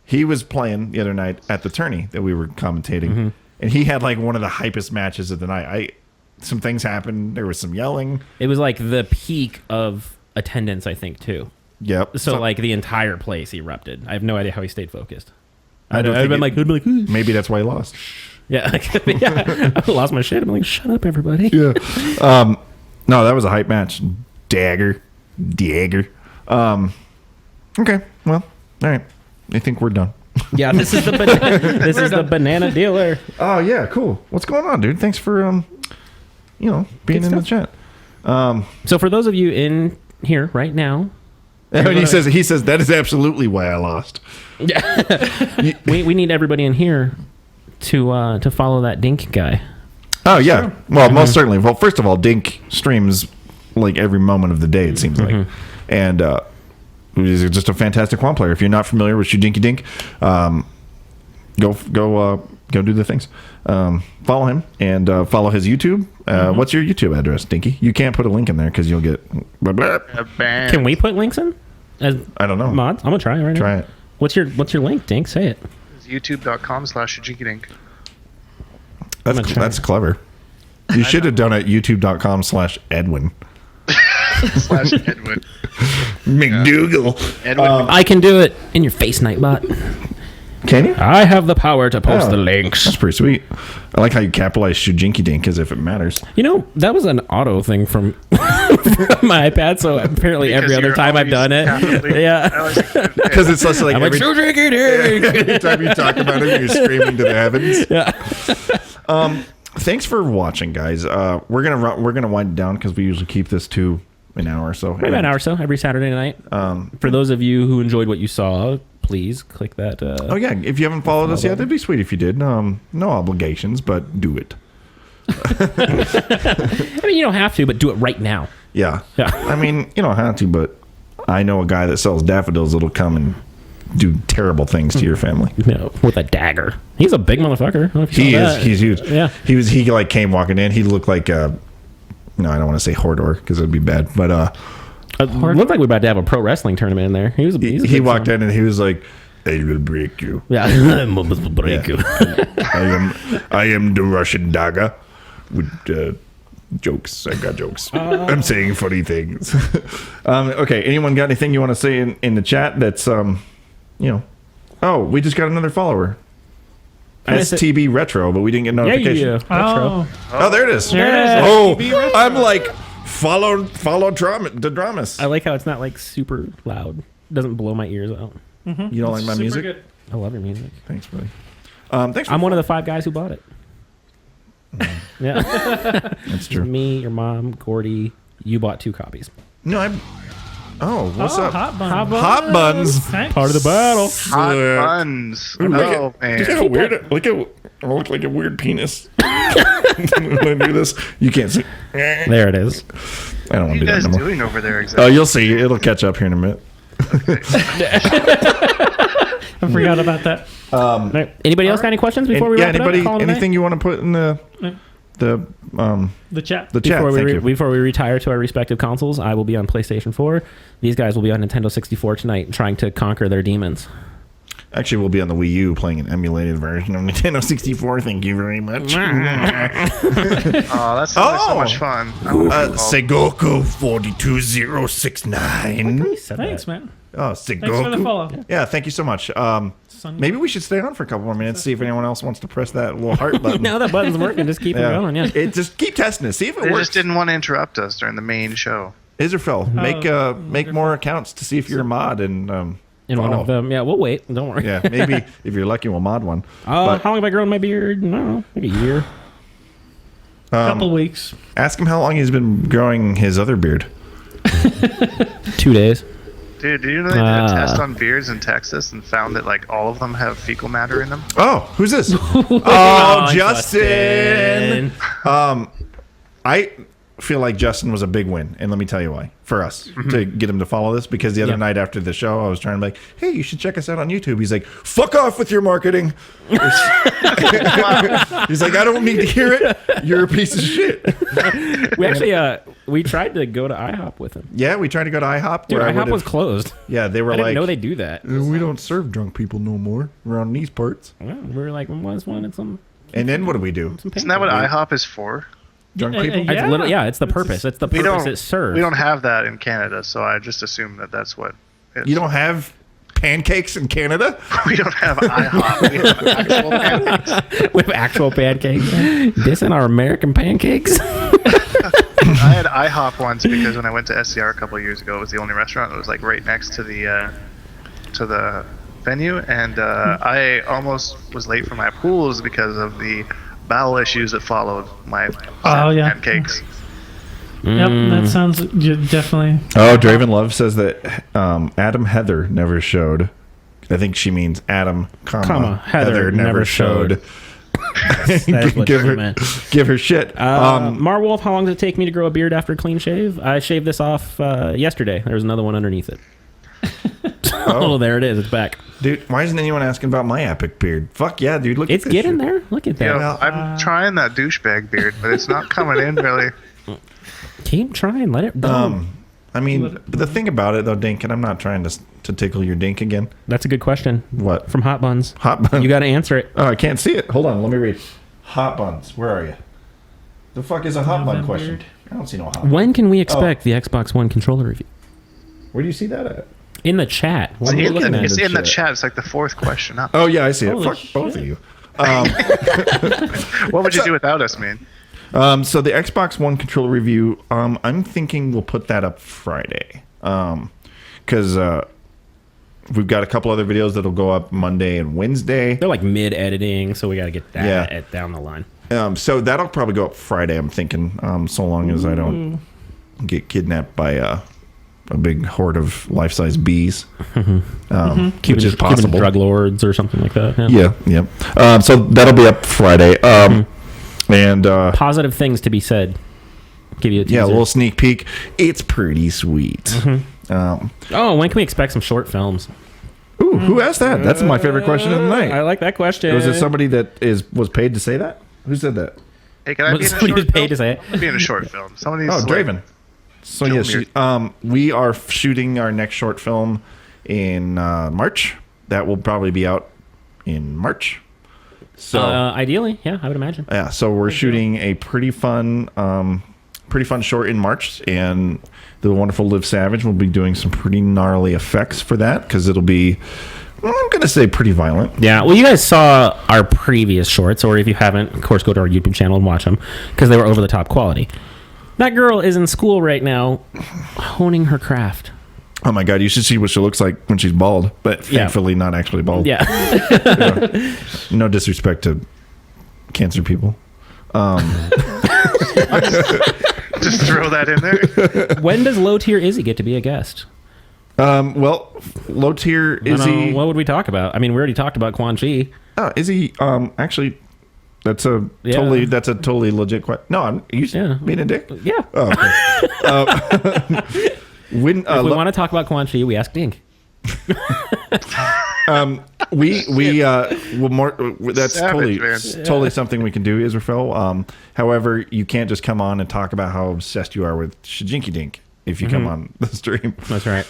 he was playing the other night at the tourney that we were commentating, and he had like one of the hypest matches of the night. Some things happened. There was some yelling. It was like the peak of attendance, I think, too. Yep. So like the entire place erupted. I have no idea how he stayed focused. I don't I'd think been like, "Ooh." maybe that's why he lost. Yeah, yeah. I lost my shit. I'm like, shut up, everybody. Yeah. No, that was a hype match. Dagger. Okay. Well, all right. I think we're done. Yeah, this is the the banana dealer. Oh yeah, cool. What's going on, dude? Thanks for being in the chat. So for those of you in here right now, And he says that is absolutely why I lost. we need everybody in here to follow that Dink guy. Oh yeah. Well, most certainly. Well, first of all, Dink streams like every moment of the day. It seems like, and he's just a fantastic quad player. If you're not familiar with Shujinky Dink, go do the things. Follow him and follow his YouTube. What's your YouTube address, Dinky? You can't put a link in there because you'll get. Can we put links in? As I don't know. mods? I'm gonna try it right now. Try it. What's your link, Dink? Say it. It's youtube.com/ShujinkYDink. That's clever. You should have done it youtube.com/Edwin. /Edwin. McDougal. Edwin. I can do it in your face, Nightbot. Can you? I have the power to post Oh. the links. That's pretty sweet. I like how you capitalize Shujinky Dink as if it matters. You know, that was an auto thing from, from my iPad, so apparently every Because other you're time I've always done it. capitally- Yeah. I was like, Because it's just like I'm like, every, Shujinky Dink! every time you talk about it, you're screaming to the heavens. Yeah. Thanks for watching, guys. We're gonna wind it down because we usually keep this to an hour or so. Maybe an hour or so every Saturday night. For those of you who enjoyed what you saw, please click that. Oh yeah, if you haven't followed us yet, that'd be sweet if you did. No obligations, but do it. I mean, you don't have to, but do it right now. Yeah. Yeah. I mean, you don't have to, but I know a guy that sells daffodils that'll come and do terrible things to your family. You know, with a dagger. He's a big motherfucker. I don't know if you He saw is. that. He's huge. Yeah. He like came walking in. He looked like no, I don't want to say Hordor because it'd be bad. But It looked like we were about to have a pro wrestling tournament in there. He's a he big walked son. in and he was like, "I will break you. Yeah. I'm almost gonna break you. I am the Russian dagger with jokes. I got jokes. I'm saying funny things." Okay. Anyone got anything you want to say in the chat? That's Oh, we just got another follower. missed it. STB Retro, but we didn't get notification. Oh, Oh, there it is. There it is. Oh, STB Retro. I'm like follow the dramas. I like how it's not like super loud. It doesn't blow my ears out. You don't like my super music? good. I love your music. Thanks, buddy. Thanks. I'm one of the 5 guys who bought it. Yeah. That's true. Me, your mom, Gordy. You bought 2 copies. No, I'm. Oh, what's up? Hot bun. Hot buns. Thanks. Part of the battle. hot buns. Look Oh, at, just man. got a weird. I look like a weird penis. When I do this, you can't see. There it is. I don't What are want to you do that guys anymore. doing over there Oh, exactly? you'll see. It'll catch up here in a minute. I forgot about that. Right. Anybody else got any questions before we yeah, wrap it up? anybody? Call it a night? Anything you want to put in the The chat. chat? Before Thank you. before we retire to our respective consoles, I will be on PlayStation 4. These guys will be on Nintendo 64 tonight, trying to conquer their demons. Actually, we'll be on the Wii U playing an emulated version of Nintendo 64. Thank you very much. Oh, that sounds like so much fun. I wanna be involved. Segoku 42069. Thanks, man. Oh, Thanks for the Segoku. follow. Yeah, thank you so much. Maybe we should stay on for a couple more minutes, see if anyone else wants to press that little heart button. Now that button's working, just keep it going. Yeah. Just keep testing it. See if it They works. just didn't want to interrupt us during the main show. Israfel, make more accounts to see if you're a mod and In one follow. of them, yeah. We'll wait. Don't worry. Yeah, maybe if you're lucky, we'll mod one. How But long have I grown my beard? I don't know, like a year. Couple weeks. ask him how long he's been growing his other beard. 2 days. Dude, did you know they did a test on beards in Texas and found that like all of them have fecal matter in them? Oh, who's this? Oh, Justin. feel like Justin was a big win, and let me tell you why. For us to get him to follow this, because the other night after the show, I was trying to be like, "Hey, you should check us out on YouTube." He's like, "Fuck off with your marketing." He's like, "I don't need to hear it. You're a piece of shit." We actually we tried to go to IHOP with him. Yeah, we tried to go to IHOP. Dude, where IHOP was closed. Yeah, they were I like, didn't know they do that. "We don't serve drunk people no more around these parts." Well, we were like, "Was wanted some." And then what do we do? Isn't that what IHOP is for? Drunk people? Yeah. It's the purpose. It's the purpose it serves. We don't have that in Canada, so I just assume that that's what. You don't have pancakes in Canada? We don't have IHOP. We have actual pancakes. We have actual pancakes. This and our American pancakes. I had IHOP once because when I went to SCR a couple of years ago, it was the only restaurant that was like right next to the venue, and I almost was late for my pools because of the bowel issues that followed my pancakes. Yep, that sounds definitely. Oh, Draven Love says that Adam Heather never showed. I think she means Adam, Heather never showed. That's what give she her meant. Give her shit. Marwolf, how long does it take me to grow a beard after a clean shave? I shaved this off yesterday. There was another one underneath it. Oh, there it is. It's back. Dude, why isn't anyone asking about my epic beard? Fuck yeah, dude. Look It's at this getting shit. there. Look at that. Yeah, I'm trying that douchebag beard, but it's not coming in really. Keep trying. Let it go. I mean, the thing about it, though, Dink, and I'm not trying to tickle your dink again. That's a good question. What? From Hot Buns. Hot Buns. You got to answer it. Oh, I can't see it. Hold on, let me read. Hot Buns. Where are you? The fuck is a hot bun question? I don't see no hot bun. When can we expect the Xbox One controller review? Where do you see that at? In the chat. What are you looking at? It's in the chat. chat. It's like the fourth question up. Oh, yeah, I see it. Holy Fuck shit. both of you. What would you do without us, man? So the Xbox One controller review, I'm thinking we'll put that up Friday. Because we've got a couple other videos that'll go up Monday and Wednesday. They're like mid-editing, so we got to get that down the line. So that'll probably go up Friday, I'm thinking, so long as I don't get kidnapped by a big horde of life-size bees, which is possible. Cuban drug lords or something like that. Yeah. So that'll be up Friday. And Positive things to be said. Give you a teaser. a little sneak peek. It's pretty sweet. Oh, when can we expect some short films? Ooh, who asked that? That's my favorite question of the night. I like that question. Was it somebody that was paid to say that? Who said that? Hey, can I be in a Somebody short was paid film? to say it. I'd be in a short film. Somebody's Oh, Draven. So Kill yes, we are shooting our next short film in March. That will probably be out in March. So Ideally, yeah, I would imagine. yeah, so we're shooting a pretty fun short in March, and the wonderful Liv Savage will be doing some pretty gnarly effects for that because it'll be, I'm gonna say, pretty violent. Yeah, well, you guys saw our previous shorts, or if you haven't, of course, go to our YouTube channel and watch them because they were over the top quality. That girl is in school right now, honing her craft. Oh my god, you should see what she looks like when she's bald, but thankfully not actually bald. Yeah. No disrespect to cancer people. Just throw that in there. When does low tier Izzy get to be a guest? Well, low tier Izzy. What would we talk about? I mean, we already talked about Quan Chi. Izzy. Actually, that's a totally legit question. No, are you being a dick? Yeah. Oh, okay. When If we want to talk about Quan Chi, we ask Dink. That's Savage, totally something we can do, Israfel. However, you can't just come on and talk about how obsessed you are with Shujinky Dink if you come on the stream. That's right.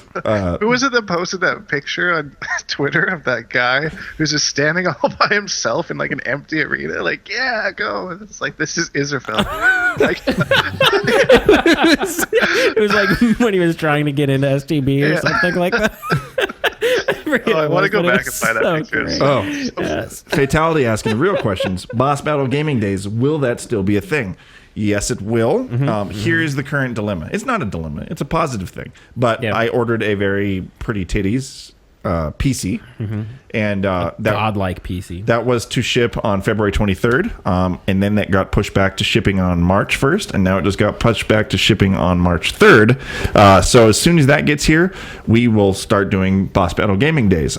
Who was it that posted that picture on Twitter of that guy who's just standing all by himself in like an empty arena? Like, yeah, go. And it's like, this is Israfel. Like, It was like when he was trying to get into STB or something like that. I want to go back and find that picture. great. Oh, Yes. Fatality asking real questions. Boss Battle Gaming Days, will that still be a thing? Yes, it will. Here is the current dilemma. It's not a dilemma. It's a positive thing. But I ordered a very pretty titties PC, and that Godlike PC. that was to ship on February 23rd, and then that got pushed back to shipping on March 1st, and now it just got pushed back to shipping on March 3rd. So as soon as that gets here, we will start doing Boss Battle Gaming Days.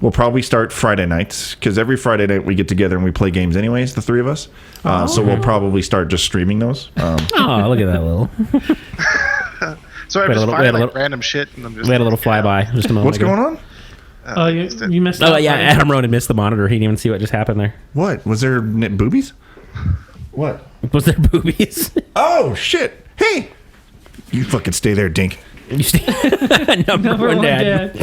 We'll probably start Friday nights, because every Friday night we get together and we play games anyways, the three of us. So we'll probably start just streaming those. Oh, look at that little. So I'm Wait a just little- finding wait a like little- random shit, and I'm just We had a little flyby just a moment What's ago. going on? Oh, you missed Oh out. yeah, buddy. Adam Ronan missed the monitor. He didn't even see what just happened there. What? Was there boobies? What? Was there boobies? Oh, shit. Hey! You fucking stay there, Dink. You stay- Number one dad.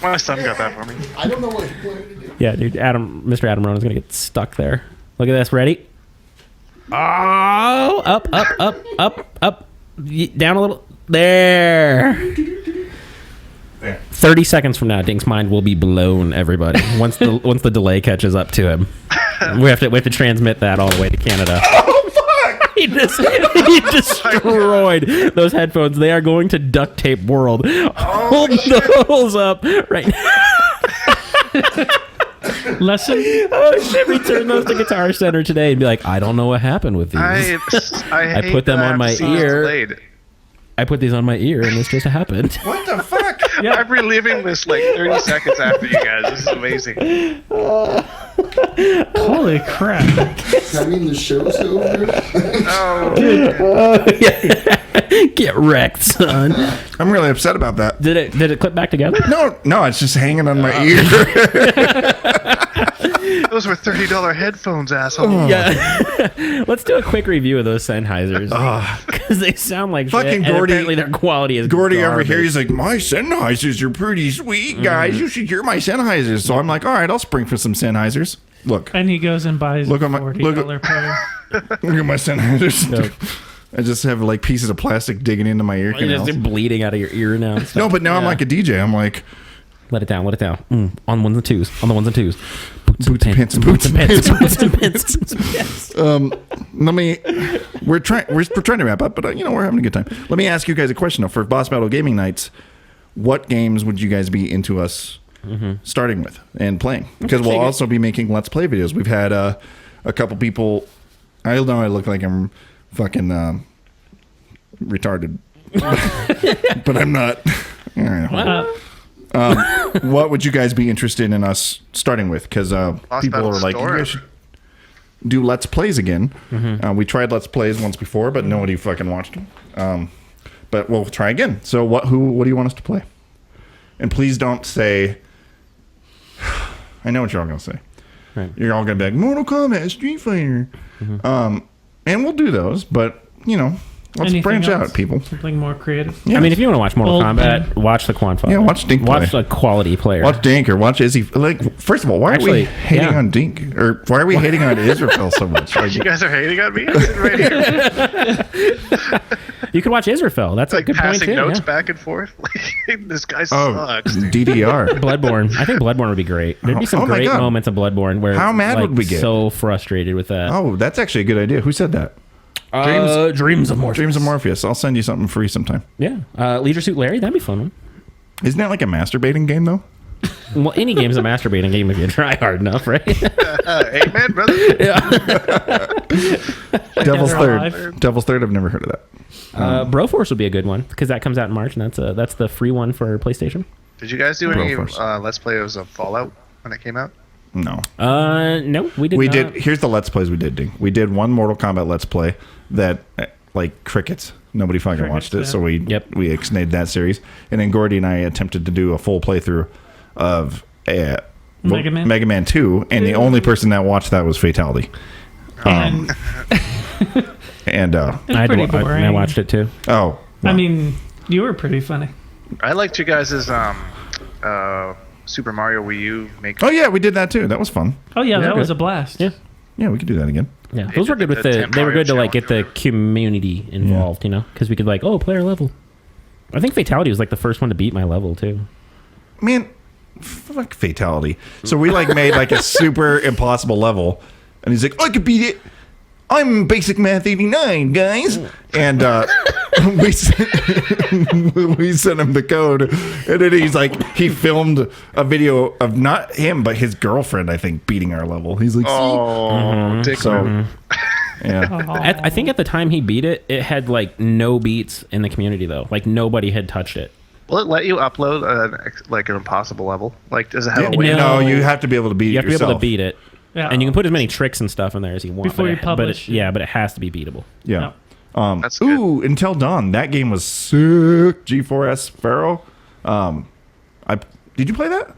My son got that for me. I don't know what he wanted to do. Yeah, dude. Mr. Adam Ronan's gonna get stuck there. Look at this. Ready? Oh, up, up, up, up, up. Down a little. There. 30 seconds from now, Dink's mind will be blown. Everybody, once the delay catches up to him, we have to transmit that all the way to Canada. Oh, fuck! He destroyed those headphones. They are going to duct tape world. Hold those up right now. Lesson. Oh shit! Return those to Guitar Center today and be like, I don't know what happened with these. I hate put them that I on have my to see this ear. delayed. I put these on my ear and this just happened. What the fuck? I'm reliving this like 30 seconds after you guys. This is amazing. Holy crap. I mean, the show's over. Oh, Get wrecked, son. I'm really upset about that. Did it clip back together? No, it's just hanging on my ear. those were $30 headphones, asshole. Yeah. Let's do a quick review of those Sennheisers because they sound like Fucking shit, and Gordy- apparently their quality is Gordy over garbage. here, he's like, my Sennheisers are pretty sweet, guys. You should hear my Sennheisers. So I'm like, all right, I'll spring for some Sennheisers. Look And he goes and buys Look a at my- $40 pair. at my Sennheisers. I just have like pieces of plastic digging into my ear You're canals. just bleeding out of your ear now. and stuff. No, but now I'm like a DJ. I'm like, Let it down. On the ones and twos. On the ones and twos. Boots and pants and boots and pants. Boots and pants. let me. We're trying to wrap up, but we're having a good time. Let me ask you guys a question though. For Boss Battle Gaming Nights, what games would you guys be into us starting with and playing? Because we'll also be making Let's Play videos. We've had a couple people. I know I look like I'm fucking retarded, but I'm not. I don't know. What would you guys be interested in us starting with? Because people Battle are like, you Store. guys should do Let's Plays again. We tried Let's Plays once before, but nobody fucking watched them. But we'll try again. So what do you want us to play? And please don't say, I know what you're all going to say. Right. You're all going to be like, Mortal Kombat, Street Fighter. And we'll do those, but, let's Anything branch else? out, people. Something more creative. Yeah. I mean, if you want to watch Mortal Old Kombat, watch the Quanfather. Yeah, watch Dink Watch play. a quality player. Watch Dink or watch Izzy. Like, first of all, why are we Actually, hating yeah. on Dink? Or why are we hating on Israel so much? Like, You guys are hating on me? I'm sitting right here. You could watch Israfel. That's a Like good point passing too. notes Yeah. back and forth. Like, this guy oh, sucks. dude. DDR. Bloodborne. I think Bloodborne would be great. There'd be some Oh my great God. moments of Bloodborne where How mad would we get? So frustrated with that. Oh, that's actually a good idea. Who said that? Dreams of Morpheus. Dreams of Morpheus. I'll send you something free sometime. Yeah. Leisure Suit Larry. That'd be fun one. Isn't that like a masturbating game, though? Well, any game's a masturbating game if you try hard enough, right? Amen, brother. Devil's Alive. Third. Devil's Third. I've never heard of that. Broforce would be a good one because that comes out in March, and that's the free one for PlayStation. Did you guys do any Broforce. Let's Plays of Fallout when it came out? No. No, we did. We not. did. Here's the Let's Plays we did, Dink. We did one Mortal Kombat Let's Play that, like, crickets. Nobody fucking Crickets, watched it, yeah. so we ixnayed that series. And then Gordy and I attempted to do a full playthrough of Mega Man? Mega Man 2, and the only person that watched that was Fatality. And And pretty boring. I watched it too. oh, I mean, you were pretty funny. I liked you guys' Super Mario Wii U make. oh yeah, we did that too. That was fun. Oh yeah, that good. was a blast. Yeah. Yeah, we could do that again. Yeah, those were good with the the. They were good to like get the Mario community involved, because we could like, player level. I think Fatality was like the first one to beat my level too. Man, fuck Fatality. So we like made like a super impossible level, and he's like, I could beat it. I'm basic math 89, guys. And we sent him the code, and then he's like, he filmed a video of not him but his girlfriend, I think, beating our level. He's like, Oh, dick so move. yeah. I think at the time he beat it, it had like no beats in the community though. Like nobody had touched it. Will it let you upload like an impossible level? Like, does it have a Yeah, way? No, you have to be able to beat it You have to be yourself. able to beat it. Yeah. And you can put as many tricks and stuff in there as you want. Before but you it- publish. but it has to be beatable. Yeah. That's good. Ooh, Until Dawn. That game was sick. G4S Pharaoh. Did you play that?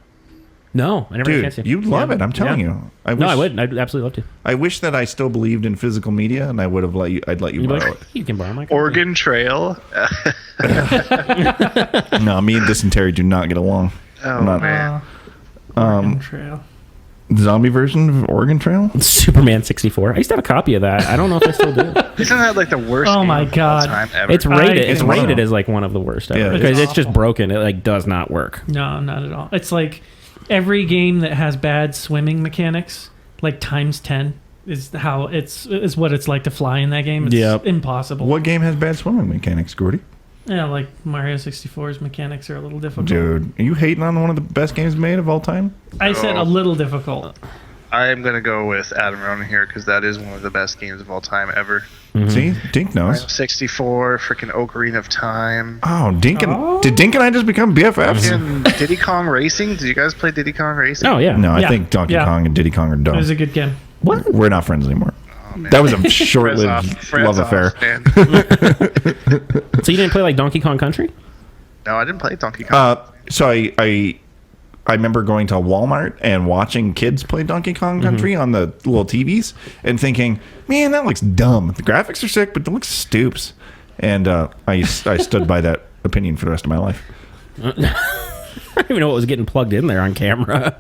No, I never had a chance Dude, to. you'd love it. I'm telling Yeah. you. No, I would. I'd absolutely love to. I wish that I still believed in physical media, and I would have let you. I'd let you You'd be borrow like, you can borrow my copy. Oregon Trail. it. No, me and Dysentery do not get along. Oh I'm not- man. Oregon Trail. Zombie version of Oregon Trail. Superman 64. I used to have a copy of that. I don't know if I still do. Isn't that like the worst? Oh game my of all God. time ever? It's rated. It's It's one of rated them. as like one of the worst ever Yeah, because it's it's just awful. broken. It like does not work. No, not at all. It's like every game that has bad swimming mechanics, like times 10, is what it's like to fly in that game. It's Yep. impossible. What game has bad swimming mechanics, Gordy? Yeah, like Mario 64's mechanics are a little difficult. Dude, are you hating on one of the best games made of all time? I said a little difficult. I am gonna go with Adam Ronan here because that is one of the best games of all time ever. See, Dink knows. 64, freaking Ocarina of Time. Oh, Dink and did Dink and I just become BFFs? And Diddy Kong Racing. Did you guys play Diddy Kong Racing? Oh yeah. No, I Yeah. think Donkey Yeah. Kong and Diddy Kong are It dumb. was a good game. What? We're not friends anymore. man. That was a short-lived Friends love off, affair. man. So you didn't play like Donkey Kong Country? No, I didn't play Donkey Kong. So I remember going to Walmart and watching kids play Donkey Kong Country on the little TVs and thinking, man, that looks dumb. The graphics are sick, but it looks stoops. And I stood by that opinion for the rest of my life. I don't even know what was getting plugged in there on camera.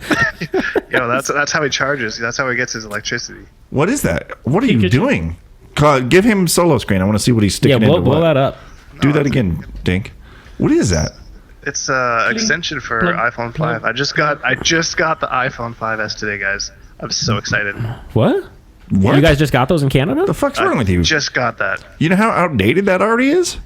Yo, that's how he charges. That's how he gets his electricity. What is that? What are you Pikachu. doing? Give him solo screen. I want to see what he's Yeah, sticking into. blow what. that up. Do that again, Dink. What is that? It's extension for plug- iPhone 5. plug. I just got the iPhone 5s today, guys. I'm so excited. What? What? You guys just got those in Canada? the fuck's wrong with you? Just got that. You know how outdated that already is?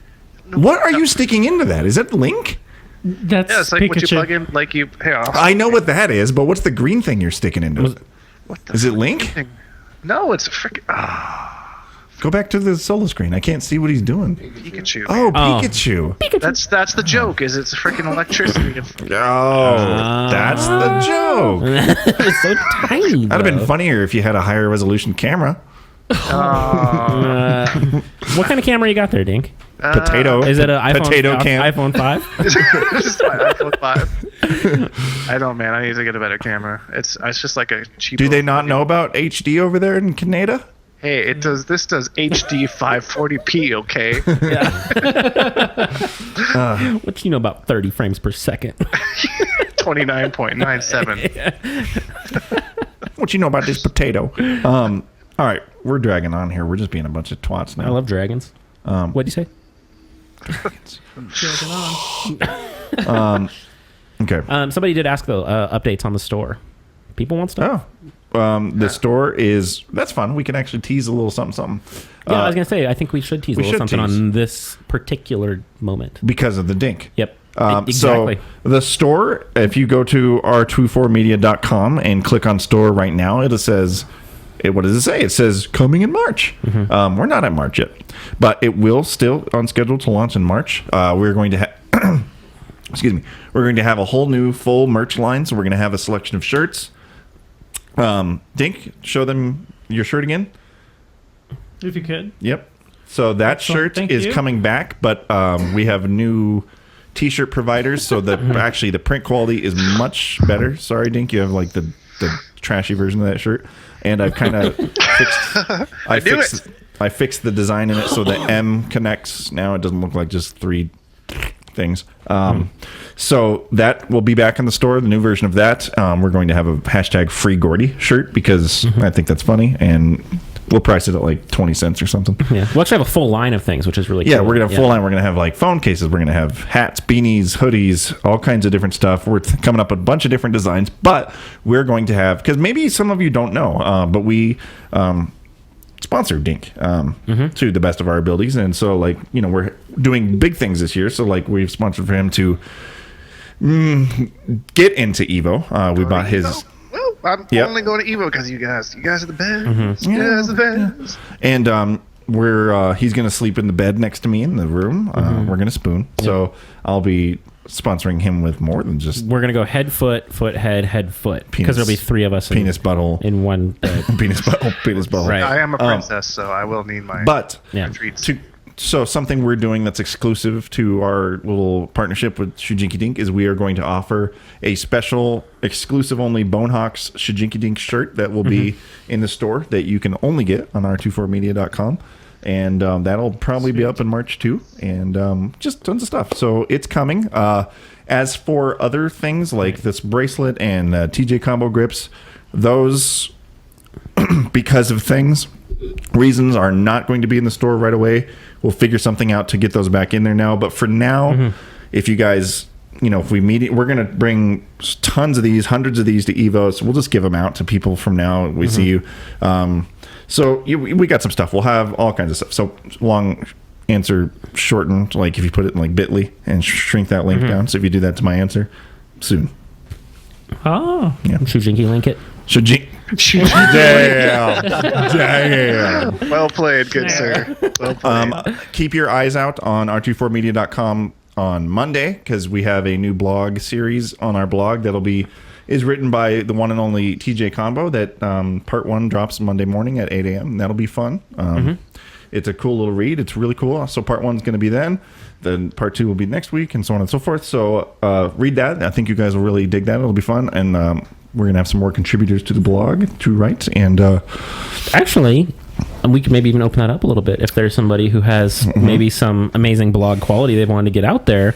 What are you sticking into that? Is that Link? That's Yeah, it's like what you Pikachu. plug in, like you. Here, I know what that is, but what's the green thing you're sticking into? it? what the Is it Link? No, it's freaking Go back to the solo screen. I can't see what he's doing. Pikachu. Oh, Oh. Pikachu. That's the joke. Is it's freaking electricity? Oh, that's the joke. It's so tiny. That'd have been funnier if you had a higher resolution camera. What kind of camera you got there, Dink? Potato. Is it an iPhone? Potato cam. iPhone 5? Just my iPhone 5. I don't, man. I need to get a better camera. It's just like a cheap. Do they not know about HD over there in Canada? Hey, it does. This does HD 540p. Okay. What do you know about 30 frames per second? 29.97. What you know about this potato? All right, we're dragging on here. We're just being a bunch of twats now. I love dragons. What'd you say? Okay. Somebody did ask though, updates on the store. People want stuff. Oh, the store is that's fun. We can actually tease a little something. Yeah, I was gonna say I think we should tease a we little should something tease. on this particular moment. Because of the Dink. Yep. So Exactly. the store, if you go to r24media.com and click on store right now, it says, what does it say? It says coming in March. We're not at March yet, but it will still on schedule to launch in March. We're going to have, excuse me, we're going to have a whole new full merch line. So we're going to have a selection of shirts. Dink, show them your shirt again. If you could. Yep. So that shirt Thank is you. coming back, but we have new T-shirt providers, so that actually the print quality is much better. Sorry, Dink, you have like the trashy version of that shirt, and I've kind of I fixed the design in it so the M connects. Now it doesn't look like just three things. So that will be back in the store, the new version of that. We're going to have a hashtag Free Gordy shirt because I think that's funny, and we'll price it at like 20 cents or something. Yeah. We'll actually have a full line of things, which is really Yeah, cool. we're gonna have full line. We're gonna have like phone cases. We're gonna have hats, beanies, hoodies, all kinds of different stuff. We're coming up with a bunch of different designs, but we're going to have, because maybe some of you don't know, but we sponsor Dink to the best of our abilities. And so, like, we're doing big things this year. So, like, we've sponsored for him to get into Evo. We bought his... Evo? Well, I'm only going to Evo because you guys are the best. You guys are the best. And he's going to sleep in the bed next to me in the room. We're going to spoon. Yep. So I'll be sponsoring him with more than just... We're going to go head, foot, head, foot. Because there'll be 3 of us penis, butthole. In one bed. Penis, butthole. Right. I am a princess, so I will need my treats. So something we're doing that's exclusive to our little partnership with Shujinky Dink is we are going to offer a special, exclusive only Bonehawks Shujinky Dink shirt that will be in the store that you can only get on r24media.com. And that'll probably be up in March too. And just tons of stuff. So it's coming. As for other things like this bracelet and TJ combo grips, those, because of reasons, are not going to be in the store right away. We'll figure something out to get those back in there now. But for now, if you guys, if we meet, we're going to bring tons of these, hundreds of these to Evo. So we'll just give them out to people from now. We see you. So we got some stuff. We'll have all kinds of stuff. So long answer shortened, like if you put it in like Bitly and shrink that link down. So if you do that to my answer, soon. Oh. Yeah. Shujinky link it. Damn. Well played, good sir. Well played. Keep your eyes out on r24media.com on Monday, because we have a new blog series on our blog is written by the one and only TJ Combo. That part 1 drops Monday morning at 8 a.m. That'll be fun. It's a cool little read. It's really cool. So part 1's going to be then part 2 will be next week, and so on and so forth. So read that. I think you guys will really dig that. It'll be fun. And we're going to have some more contributors to the blog to write. And actually, we could maybe even open that up a little bit. If there's somebody who has maybe some amazing blog quality they wanted to get out there,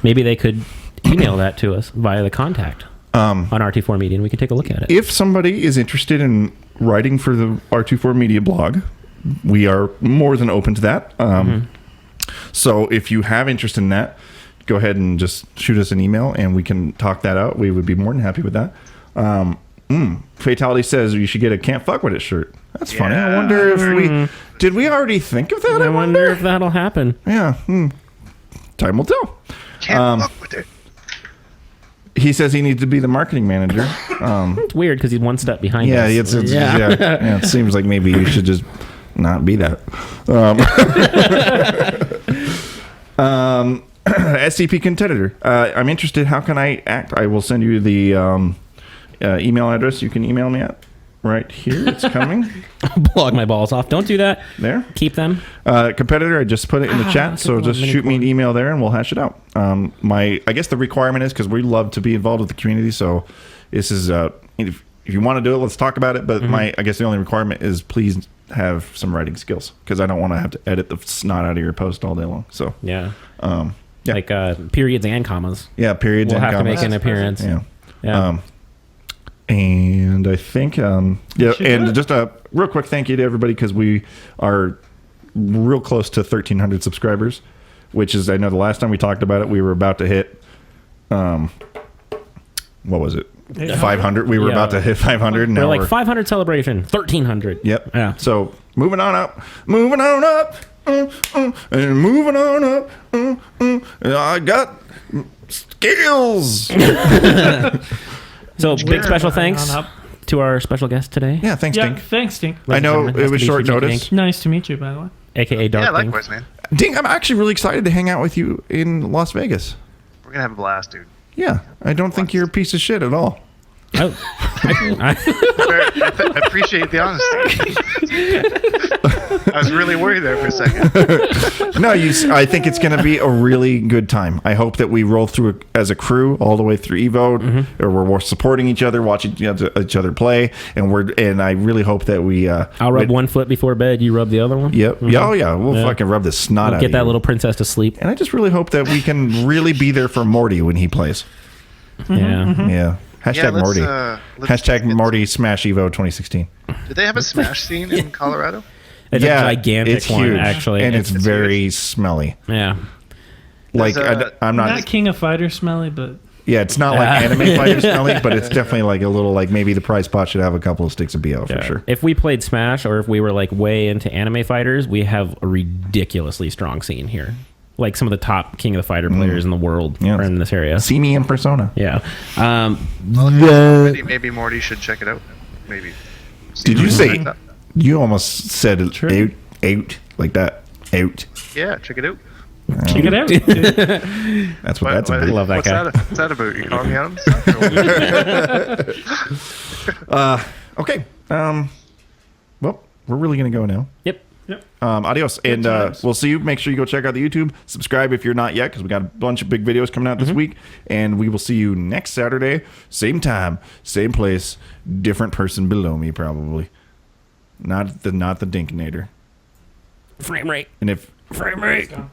maybe they could email that to us via the contact on RT4 Media, and we can take a look at it. If somebody is interested in writing for the R24 Media blog, we are more than open to that. So if you have interest in that, go ahead and just shoot us an email and we can talk that out. We would be more than happy with that. Fatality says you should get a Can't Fuck With It shirt. That's funny. I wonder if did we already think of that? I wonder if that'll happen. Yeah. Time will tell. Can't fuck with it. He says he needs to be the marketing manager. It's weird because he's one step behind us. It seems like maybe you should just not be that. STP contender. I'm interested. How can I act? I will send you the email address you can email me at right here. It's coming. Blog my balls off. Don't do that. There. Keep them. Competitor, I just put it in the chat, so just shoot me an email there and we'll hash it out. I guess the requirement is, because we love to be involved with the community, so this is if you want to do it, let's talk about it. But I guess the only requirement is please have some writing skills, because I don't want to have to edit the snot out of your post all day long. So like periods and commas. Yeah, periods. We'll and have commas. to make an appearance. Yeah. And I think and just a real quick thank you to everybody, because we are real close to 1,300 subscribers, which is, I know the last time we talked about it, we were about to hit what was it? 500. We were about to hit 500. And we're now like 500 celebration, 1,300. Yep. Yeah. So moving on up, and moving on up. I got skills. So big special thanks to our special guest today. Yeah, thanks, Dink. Thanks, Dink. I know it was short notice. Nice to meet you, by the way. AKA Dark Dink. Likewise, man. Dink, I'm actually really excited to hang out with you in Las Vegas. We're gonna have a blast, dude. Yeah, I don't think you're a piece of shit at all. I appreciate the honesty. I was really worried there for a second. No, I think it's going to be a really good time. I hope that we roll through as a crew all the way through Evo, or we're supporting each other, watching each other play, and I really hope that we. I'll rub one foot before bed. You rub the other one. Yep. Oh yeah. We'll fucking rub the snot out. Get that little princess to sleep. And I just really hope that we can really be there for Morty when he plays. Yeah. Hashtag Morty. Hashtag Morty Smash Evo 2016. Did they have a Smash scene in Colorado? It's a gigantic it's one, huge, actually. And it's very smelly. Yeah. Like, I'm not King of Fighters smelly, but Yeah, it's not like anime fighter smelly, but it's definitely like a little like maybe the prize pot should have a couple of sticks of BO for sure. If we played Smash or if we were like way into anime fighters, we have a ridiculously strong scene here. Like some of the top King of the Fighter players in the world are in this area. See me in Persona. Yeah. Maybe Morty should check it out. Maybe. Did you say? You almost said out like that. Out. Yeah, check it out. Check it out. That's what that's about. I love that What's guy. What's that about? You calling me out? Okay. Well, we're really gonna go now. Yep. Adios, and we'll see you. Make sure you go check out the YouTube. Subscribe if you're not yet, because we got a bunch of big videos coming out this week. And we will see you next Saturday, same time, same place, different person below me probably. Not the Dinkinator. Frame rate. And if Frame rate. Tell,